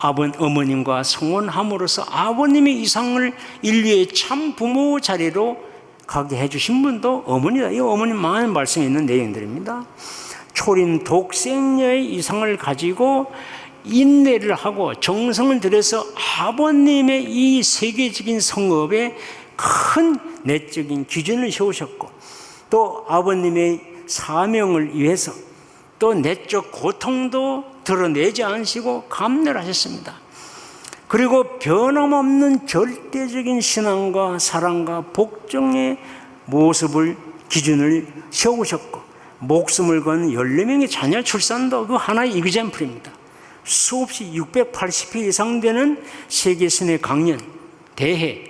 어머님과 성혼함으로써 아버님의 이상을 인류의 참 부모 자리로 가게 해주신 분도 어머니다. 이 어머님 많은 말씀에 있는 내용들입니다. 초림 독생녀의 이상을 가지고 인내를 하고 정성을 들여서 아버님의 이 세계적인 성업에 큰 내적인 기준을 세우셨고 또 아버님의 사명을 위해서 또 내적 고통도 드러내지 않으시고 감내를 하셨습니다. 그리고 변함없는 절대적인 신앙과 사랑과 복종의 모습을 기준을 세우셨고 목숨을 건 14명의 자녀 출산도 그 하나의 이그젬플입니다. 수없이 680회 이상 되는 세계신의 강연, 대회,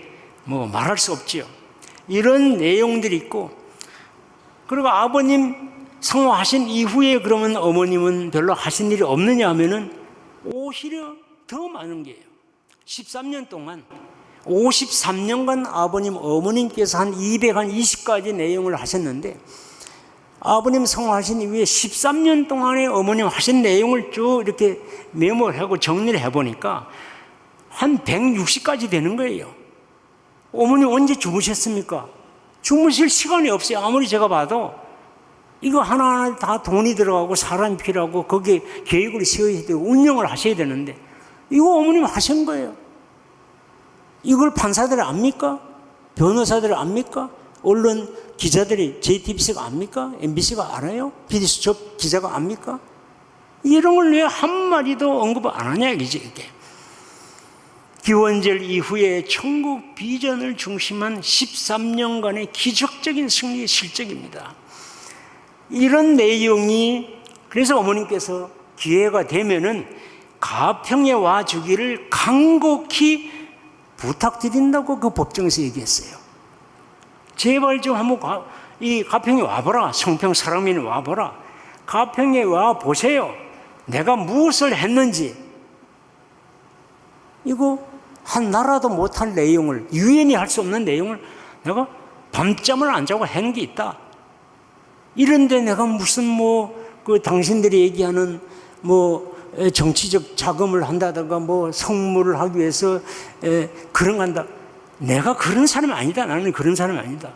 말할 수 없지요. 이런 내용들이 있고, 그리고 아버님 성화하신 이후에 그러면 어머님은 별로 하신 일이 없느냐 하면은 오히려 더 많은 게요. 13년 동안, 53년간 어머님께서 한 220가지 내용을 하셨는데, 아버님 성화하신 이후에 13년 동안에 어머님 하신 내용을 쭉 이렇게 메모를 하고 정리를 해보니까 한 160까지 되는 거예요. 어머니 언제 주무셨습니까? 주무실 시간이 없어요. 아무리 제가 봐도. 이거 하나하나 다 돈이 들어가고 사람이 필요하고 거기에 계획을 세워야 되고 운영을 하셔야 되는데 이거 어머님 하신 거예요. 이걸 판사들이 압니까? 변호사들이 압니까? 언론 기자들이 JTBC가 압니까? MBC가 알아요? PD수 저 기자가 압니까? 이런 걸 왜 한마디도 언급을 안 하냐 이게. 기원절 이후에 천국 비전을 중심한 13년간의 기적적인 승리의 실적입니다. 이런 내용이 그래서 어머님께서 기회가 되면은 가평에 와 주기를 간곡히 부탁드린다고 그 법정에서 얘기했어요. 제발 좀 한번 이 가평에 와보라. 성평 사람인이 와보라. 가평에 와 보세요. 내가 무엇을 했는지. 이거 한 나라도 못할 내용을, 유엔이 할 수 없는 내용을 내가 밤잠을 안 자고 한 게 있다. 이런데 내가 무슨 그 당신들이 얘기하는 정치적 자금을 한다든가 성물을 하기 위해서 그런 거 한다. 내가 그런 사람이 아니다. 나는 그런 사람이 아니다.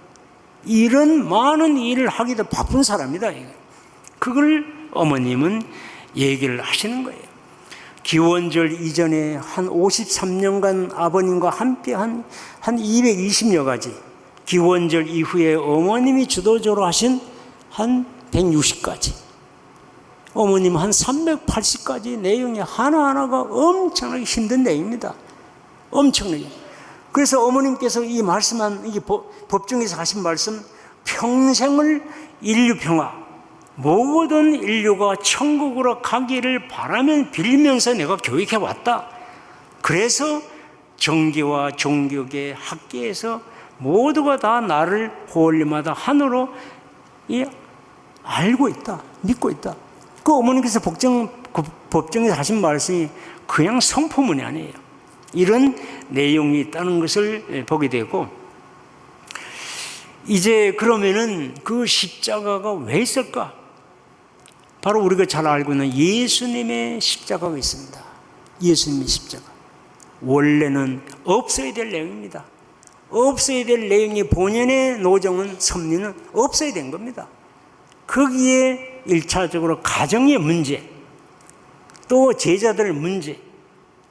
이런 많은 일을 하기도 바쁜 사람이다. 그걸 어머님은 얘기를 하시는 거예요. 기원절 이전에 한 53년간 아버님과 함께 한 220여 가지, 기원절 이후에 어머님이 주도적으로 하신 한 160가지, 어머님 한 380가지 내용이 하나하나가 엄청나게 힘든 내용입니다. 엄청나게. 그래서 어머님께서 이 말씀한, 이 법정에서 하신 말씀, 평생을 인류 평화, 모든 인류가 천국으로 가기를 바라면 빌면서 내가 교육해 왔다. 그래서 정기와 종교계 학계에서 모두가 다 나를 호월리마다 하늘로 알고 있다, 믿고 있다. 그 어머님께서 법정에서 하신 말씀이 그냥 성포문이 아니에요. 이런 내용이 있다는 것을 보게 되고, 이제 그러면은 그 십자가가 왜 있을까? 바로 우리가 잘 알고 있는 예수님의 십자가가 있습니다. 예수님의 십자가. 원래는 없어야 될 내용입니다. 없어야 될 내용이 본연의 노정은 섭리는 없어야 된 겁니다. 거기에 1차적으로 가정의 문제, 또 제자들 문제,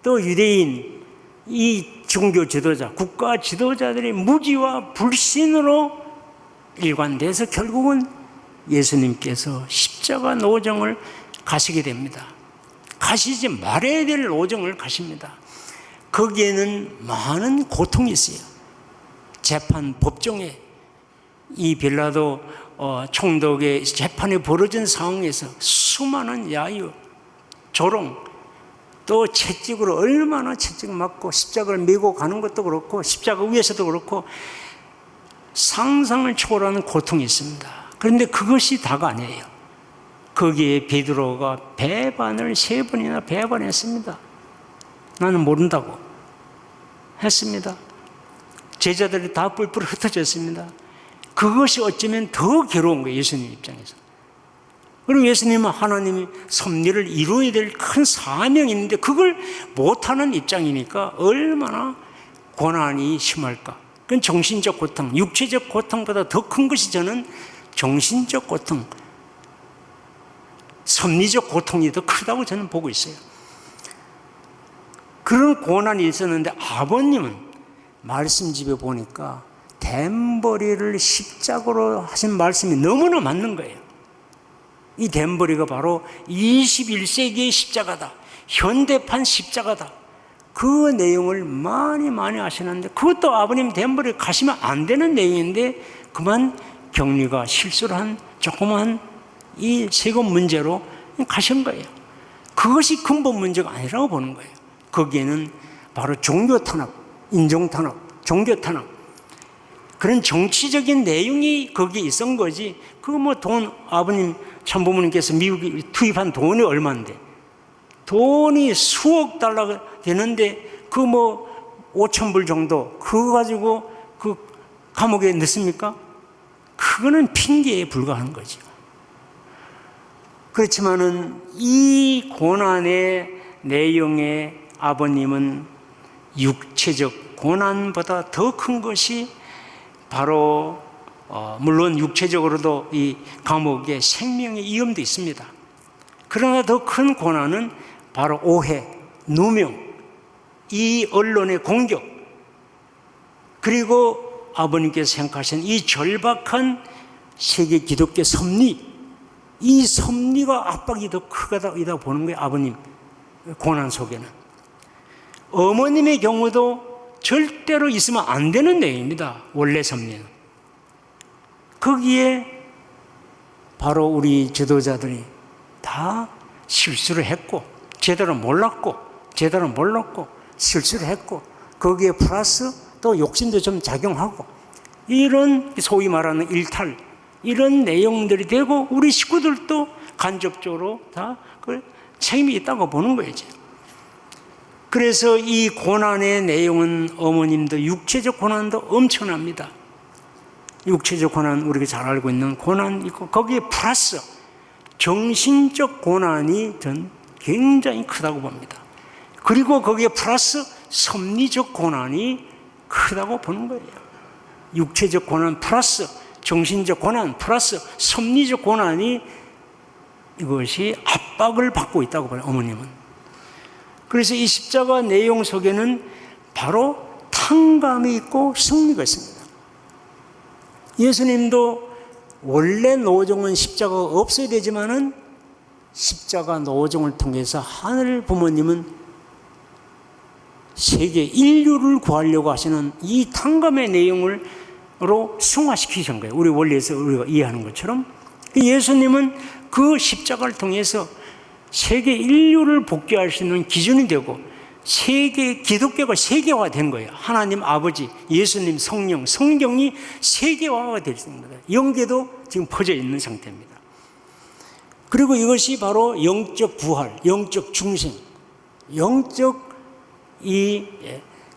또 유대인, 이 종교 지도자, 국가 지도자들의 무지와 불신으로 일관돼서 결국은 예수님께서 십자가 노정을 가시게 됩니다. 가시지 말아야 될 노정을 가십니다. 거기에는 많은 고통이 있어요. 재판 법정에 이 빌라도 총독의 재판이 벌어진 상황에서 수많은 야유, 조롱, 또 채찍으로 얼마나 채찍 맞고 십자가를 메고 가는 것도 그렇고 십자가 위에서도 그렇고 상상을 초월하는 고통이 있습니다. 그런데 그것이 다가 아니에요. 거기에 베드로가 배반을 3번이나 배반했습니다. 나는 모른다고 했습니다. 제자들이 다 뿔뿔 흩어졌습니다. 그것이 어쩌면 더 괴로운 거예요, 예수님 입장에서. 그럼 예수님은 하나님이 섭리를 이루어야 될 큰 사명이 있는데 그걸 못하는 입장이니까 얼마나 고난이 심할까. 그건 정신적 고통, 육체적 고통보다 더 큰 것이 저는 정신적 고통, 섭리적 고통이 더 크다고 저는 보고 있어요. 그런 고난이 있었는데 아버님은 말씀집에 보니까 댄버리를 십자가로 하신 말씀이 너무나 맞는 거예요. 이 댄버리가 바로 21세기의 십자가다. 현대판 십자가다. 그 내용을 많이 하시는데 그것도 아버님 댄버리 가시면 안 되는 내용인데 그만 격리가 실수를 한 조그만 이 세금 문제로 가신 거예요. 그것이 근본 문제가 아니라고 보는 거예요. 거기에는 바로 종교 탄압, 인종 탄압, 종교 탄압, 그런 정치적인 내용이 거기에 있었던 거지. 그거 돈, 아버님 참부모님께서 미국에 투입한 돈이 얼마인데, 돈이 수억 달러가 되는데, 5,000불 정도, 그거 가지고 그 감옥에 넣습니까? 그거는 핑계에 불과한 거죠. 그렇지만은 이 고난의 내용에 아버님은 육체적 고난보다 더 큰 것이 바로 물론 육체적으로도 이 감옥에 생명의 위험도 있습니다. 그러나 더 큰 고난은 바로 오해, 누명, 이 언론의 공격, 그리고 아버님께서 생각하신 이 절박한 세계 기독교 섭리, 이 섭리가 압박이 더 크다 보는 거예요. 아버님 고난 속에는. 어머님의 경우도 절대로 있으면 안 되는 내용입니다. 원래 섭리는. 거기에 바로 우리 지도자들이 다 실수를 했고 제대로 몰랐고 실수를 했고 거기에 플러스 또 욕심도 좀 작용하고 이런 소위 말하는 일탈, 이런 내용들이 되고 우리 식구들도 간접적으로 다 그 책임이 있다고 보는 거죠. 그래서 이 고난의 내용은 어머님도 육체적 고난도 엄청납니다. 육체적 고난 우리가 잘 알고 있는 고난 있고 거기에 플러스 정신적 고난이 전 굉장히 크다고 봅니다. 그리고 거기에 플러스 섭리적 고난이 크다고 보는 거예요. 육체적 고난 플러스 정신적 고난 플러스 섭리적 고난이 이것이 압박을 받고 있다고 봐요. 어머님은. 그래서 이 십자가 내용 속에는 바로 탕감이 있고 승리가 있습니다. 예수님도 원래 노종은 십자가가 없어야 되지만은 십자가 노종을 통해서 하늘 부모님은 세계 인류를 구하려고 하시는 이 탕감의 내용으로 승화시키신 거예요. 우리 원리에서 우리가 이해하는 것처럼. 예수님은 그 십자가를 통해서 세계 인류를 복귀할 수 있는 기준이 되고 세계 기독교가 세계화된 거예요. 하나님 아버지, 예수님, 성령, 성경이 세계화가 될 수 있는 거예요. 영계도 지금 퍼져 있는 상태입니다. 그리고 이것이 바로 영적 부활, 영적 중생, 영적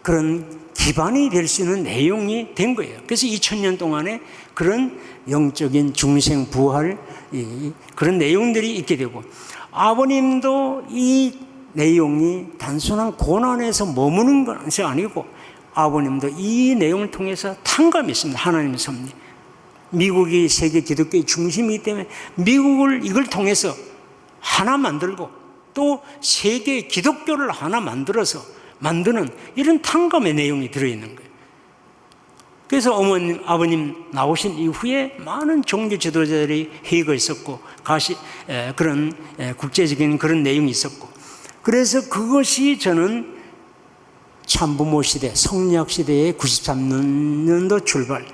그런 기반이 될 수 있는 내용이 된 거예요. 그래서 2000년 동안에 그런 영적인 중생 부활, 그런 내용들이 있게 되고 아버님도 이 내용이 단순한 고난에서 머무는 것이 아니고 아버님도 이 내용을 통해서 탕감이 있습니다. 하나님의 섭리. 미국이 세계 기독교의 중심이기 때문에 미국을 이걸 통해서 하나 만들고 또 세계 기독교를 하나 만들어서 만드는 이런 탕감의 내용이 들어있는 거예요. 그래서 어머님, 아버님 나오신 이후에 많은 종교 지도자들이 회의가 있었고 그런 국제적인 그런 내용이 있었고 그래서 그것이 저는 참부모 시대, 성리학 시대의 93년도 출발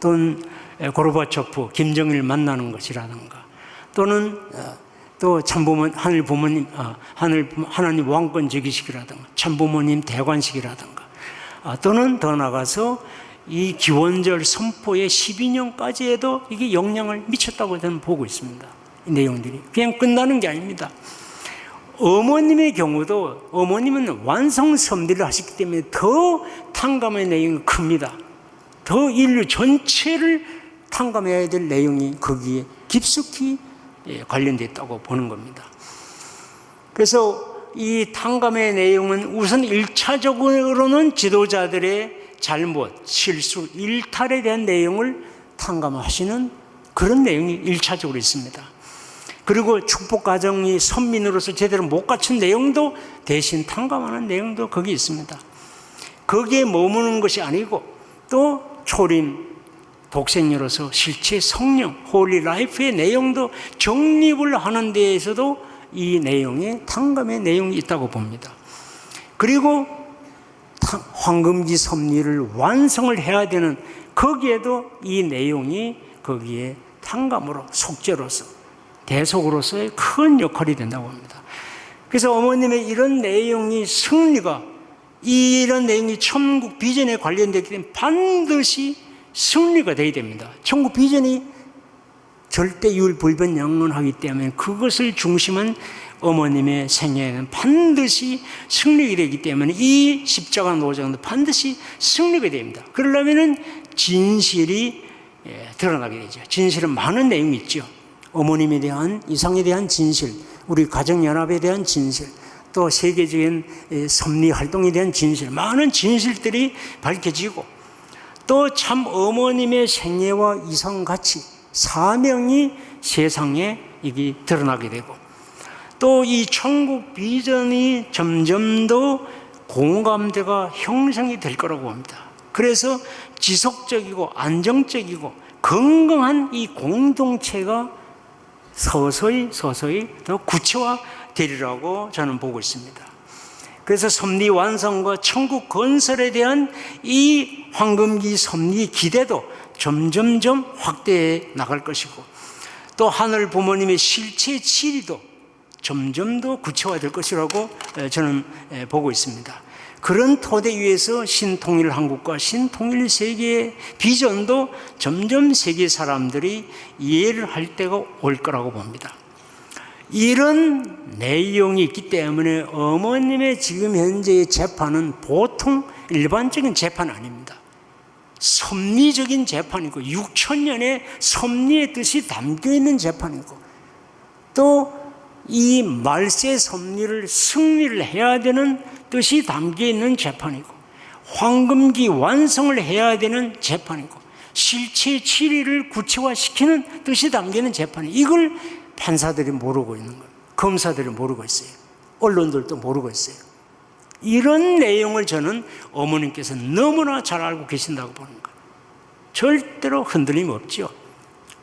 또는 고르바초프, 김정일을 만나는 것이라든가 또는 또 참부모, 하나님 왕권 제기식이라든가 참부모님 대관식이라든가 또는 더 나가서 이 기원절 선포의 12년까지에도 이게 영향을 미쳤다고 저는 보고 있습니다. 이 내용들이 그냥 끝나는 게 아닙니다. 어머님의 경우도 어머님은 완성 섭리를 하셨기 때문에 더 탕감의 내용이 큽니다. 더 인류 전체를 탕감해야 될 내용이 거기에 깊숙이 관련되어 있다고 보는 겁니다. 그래서 이 탕감의 내용은 우선 1차적으로는 지도자들의 잘못, 실수, 일탈에 대한 내용을 탕감하시는 그런 내용이 1차적으로 있습니다. 그리고 축복 가정이 선민으로서 제대로 못 갖춘 내용도 대신 탕감하는 내용도 거기 있습니다. 거기에 머무는 것이 아니고 또 초림, 독생녀로서 실체 성령, 홀리 라이프의 내용도 정립을 하는 데에서도 이 내용에 탕감의 내용이 있다고 봅니다. 그리고 황금기 섭리를 완성을 해야 되는 거기에도 이 내용이 거기에 탕감으로 속죄로서 대속으로서의 큰 역할이 된다고 합니다. 그래서 어머님의 이런 내용이 승리가 이런 내용이 천국 비전에 관련되기 때문에 반드시 승리가 되어야 됩니다. 천국 비전이 절대율 불변영론하기 때문에 그것을 중심한 어머님의 생애에는 반드시 승리가 되기 때문에 이 십자가 노정도 반드시 승리가 됩니다. 그러려면 진실이 드러나게 되죠. 진실은 많은 내용이 있죠. 어머님에 대한, 이상에 대한 진실, 우리 가정연합에 대한 진실, 또 세계적인 섭리 활동에 대한 진실, 많은 진실들이 밝혀지고 또 참 어머님의 생애와 이상가치, 사명이 세상에 이게 드러나게 되고 또 이 천국 비전이 점점 더 공감대가 형성이 될 거라고 봅니다. 그래서 지속적이고 안정적이고 건강한 이 공동체가 서서히 더 구체화되리라고 저는 보고 있습니다. 그래서 섭리 완성과 천국 건설에 대한 이 황금기 섭리 기대도 점점점 확대해 나갈 것이고 또 하늘 부모님의 실체 치리도 점점 더 구체화될 것이라고 저는 보고 있습니다. 그런 토대 위에서 신통일 한국과 신통일 세계의 비전도 점점 세계 사람들이 이해를 할 때가 올 거라고 봅니다. 이런 내용이 있기 때문에 어머님의 지금 현재의 재판은 보통 일반적인 재판 아닙니다. 섭리적인 재판이고 6,000년의 섭리의 뜻이 담겨있는 재판이고 또 이 말세 섭리를 승리를 해야 되는 뜻이 담겨있는 재판이고 황금기 완성을 해야 되는 재판이고 실체 치리를 구체화시키는 뜻이 담겨있는 재판이고 이걸 판사들이 모르고 있는 거예요. 검사들이 모르고 있어요. 언론들도 모르고 있어요. 이런 내용을 저는 어머님께서 너무나 잘 알고 계신다고 보는 거예요. 절대로 흔들림이 없죠.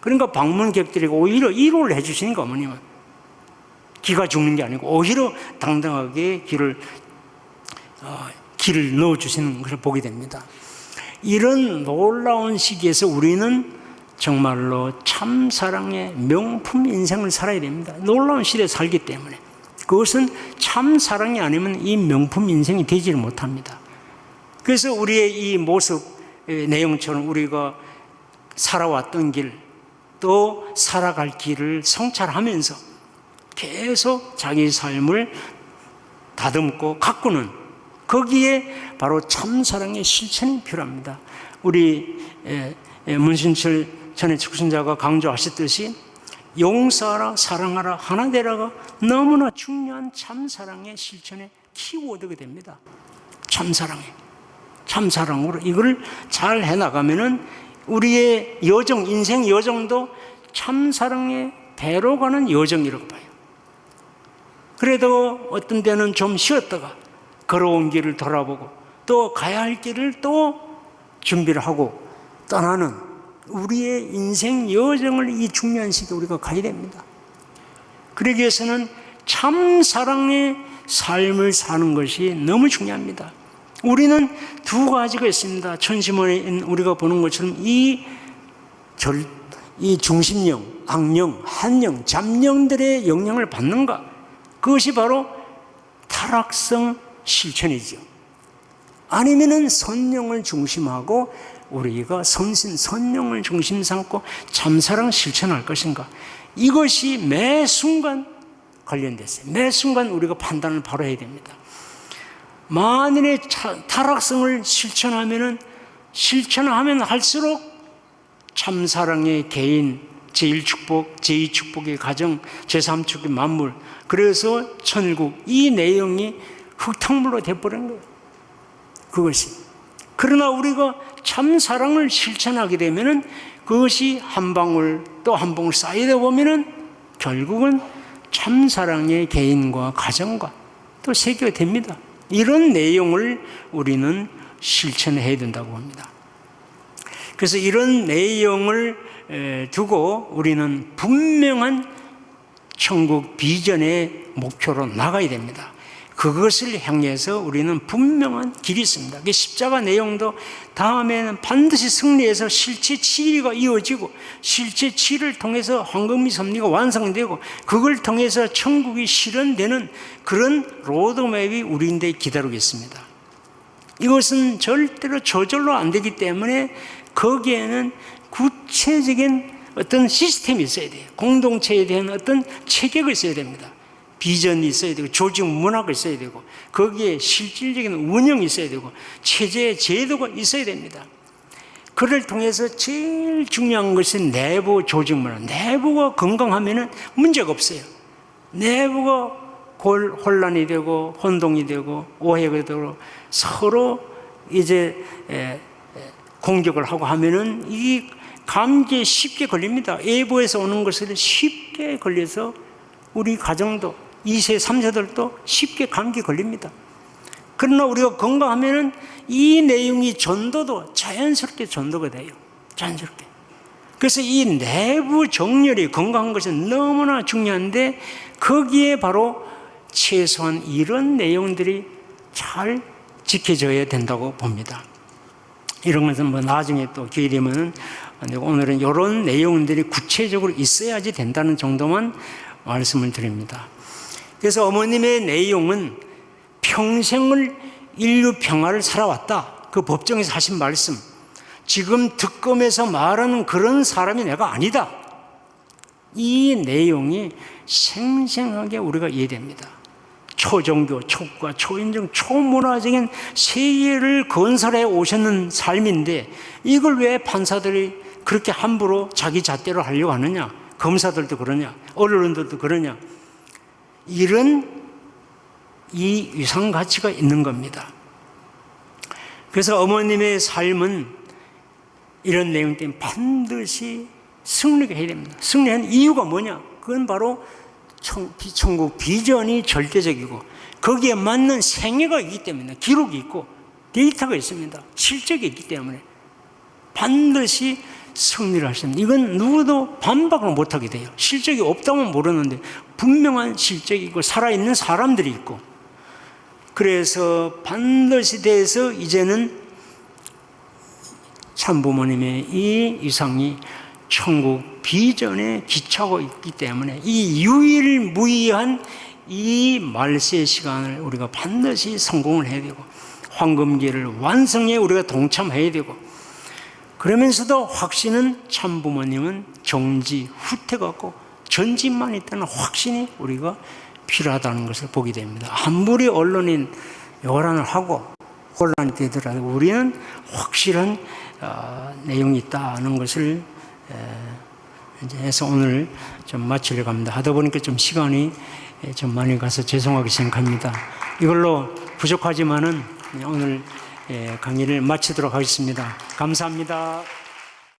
그러니까 방문객들이 오히려 위로를 해주시니까 어머님은 기가 죽는 게 아니고 오히려 당당하게 길을 넣어주시는 것을 보게 됩니다. 이런 놀라운 시기에서 우리는 정말로 참사랑의 명품 인생을 살아야 됩니다. 놀라운 시대에 살기 때문에 그것은 참사랑이 아니면 이 명품 인생이 되지를 못합니다. 그래서 우리의 이 모습 내용처럼 우리가 살아왔던 길 또 살아갈 길을 성찰하면서 계속 자기 삶을 다듬고 가꾸는 거기에 바로 참사랑의 실천이 필요합니다. 우리 문신철 전에 축신자가 강조하셨듯이 용서하라 사랑하라 하나 되라가 너무나 중요한 참사랑의 실천의 키워드가 됩니다. 참사랑으로 이걸 잘 해나가면은 우리의 여정, 인생 여정도 참사랑의 배로 가는 여정이라고 봐요. 그래도 어떤 데는 좀 쉬었다가 걸어온 길을 돌아보고 또 가야 할 길을 또 준비를 하고 떠나는 우리의 인생 여정을 이 중요한 시기에 우리가 가야 됩니다. 그러기 위해서는 참 사랑의 삶을 사는 것이 너무 중요합니다. 우리는 두 가지가 있습니다. 천시문에 우리가 보는 것처럼 이 중심령, 악령, 한령, 잡령들의 영향을 받는가? 그것이 바로 타락성 실천이죠. 아니면은 선령을 중심하고 우리가 선령을 중심 삼고 참사랑 실천할 것인가? 이것이 매 순간 관련됐어요. 매 순간 우리가 판단을 바로 해야 됩니다. 만일에 타락성을 실천하면 할수록 참사랑의 개인, 제1축복, 제2축복의 가정, 제3축복의 만물, 그래서 천국, 이 내용이 흙탕물로 돼버린 거예요. 그것이. 그러나 우리가 참사랑을 실천하게 되면은 그것이 한 방울 또 한 방울 쌓이다 보면은 결국은 참사랑의 개인과 가정과 또 세계가 됩니다. 이런 내용을 우리는 실천해야 된다고 합니다. 그래서 이런 내용을 두고 우리는 분명한 천국 비전의 목표로 나가야 됩니다. 그것을 향해서 우리는 분명한 길이 있습니다. 그 십자가 내용도 다음에는 반드시 승리해서 실체 치리가 이어지고 실체 치리를 통해서 황금기 섭리가 완성되고 그걸 통해서 천국이 실현되는 그런 로드맵이 우리인데 기다리고 있습니다. 이것은 절대로 저절로 안 되기 때문에 거기에는 구체적인 어떤 시스템이 있어야 돼요. 공동체에 대한 어떤 체계가 있어야 됩니다. 비전이 있어야 되고 조직 문화가 있어야 되고 거기에 실질적인 운영이 있어야 되고 체제 제도가 있어야 됩니다. 그를 통해서 제일 중요한 것은 내부 조직 문화. 내부가 건강하면 문제가 없어요. 내부가 혼란이 되고 혼동이 되고 오해가 되고 서로 이제 공격을 하고 하면은 이 감기에 쉽게 걸립니다. 외부에서 오는 것을 쉽게 걸려서 우리 가정도 2세, 3세들도 쉽게 감기 걸립니다. 그러나 우리가 건강하면은 이 내용이 전도도 자연스럽게 전도가 돼요. 자연스럽게. 그래서 이 내부 정렬이 건강한 것은 너무나 중요한데 거기에 바로 최소한 이런 내용들이 잘 지켜져야 된다고 봅니다. 이런 것은 뭐 나중에 또 기회 되면은 오늘은 이런 내용들이 구체적으로 있어야지 된다는 정도만 말씀을 드립니다. 그래서 어머님의 내용은 평생을 인류 평화를 살아왔다. 그 법정에서 하신 말씀. 지금 특검에서 말하는 그런 사람이 내가 아니다. 이 내용이 생생하게 우리가 이해됩니다. 초종교, 초국가, 초인종, 초문화적인 세계를 건설해 오셨는 삶인데 이걸 왜 판사들이 그렇게 함부로 자기 잣대로 하려고 하느냐? 검사들도 그러냐? 언론들도 그러냐? 이런 이 위상 가치가 있는 겁니다. 그래서 어머님의 삶은 이런 내용 때문에 반드시 승리가 해야 됩니다. 승리한 이유가 뭐냐? 그건 바로 천국 비전이 절대적이고 거기에 맞는 생애가 있기 때문에 기록이 있고 데이터가 있습니다. 실적이 있기 때문에 반드시 승리를 하십니다. 이건 누구도 반박을 못하게 돼요. 실적이 없다면 모르는데 분명한 실적이 있고 살아있는 사람들이 있고 그래서 반드시 돼서 이제는 참부모님의 이 위상이 천국 비전에 기초하고 있기 때문에 이 유일무이한 이 말세 시간을 우리가 반드시 성공을 해야 되고 황금기를 완성에 우리가 동참해야 되고 그러면서도 확신은 참부모님은 정지, 후퇴가 전진만 있다는 확신이 우리가 필요하다는 것을 보게 됩니다. 아무리 언론인 요란을 하고 혼란이 되더라도 우리는 확실한 내용이 있다는 것을 이제 해서 오늘 좀 마치려고 합니다. 하다 보니까 좀 시간이 좀 많이 가서 죄송하게 생각합니다. 이걸로 부족하지만은 오늘 강의를 마치도록 하겠습니다. 감사합니다.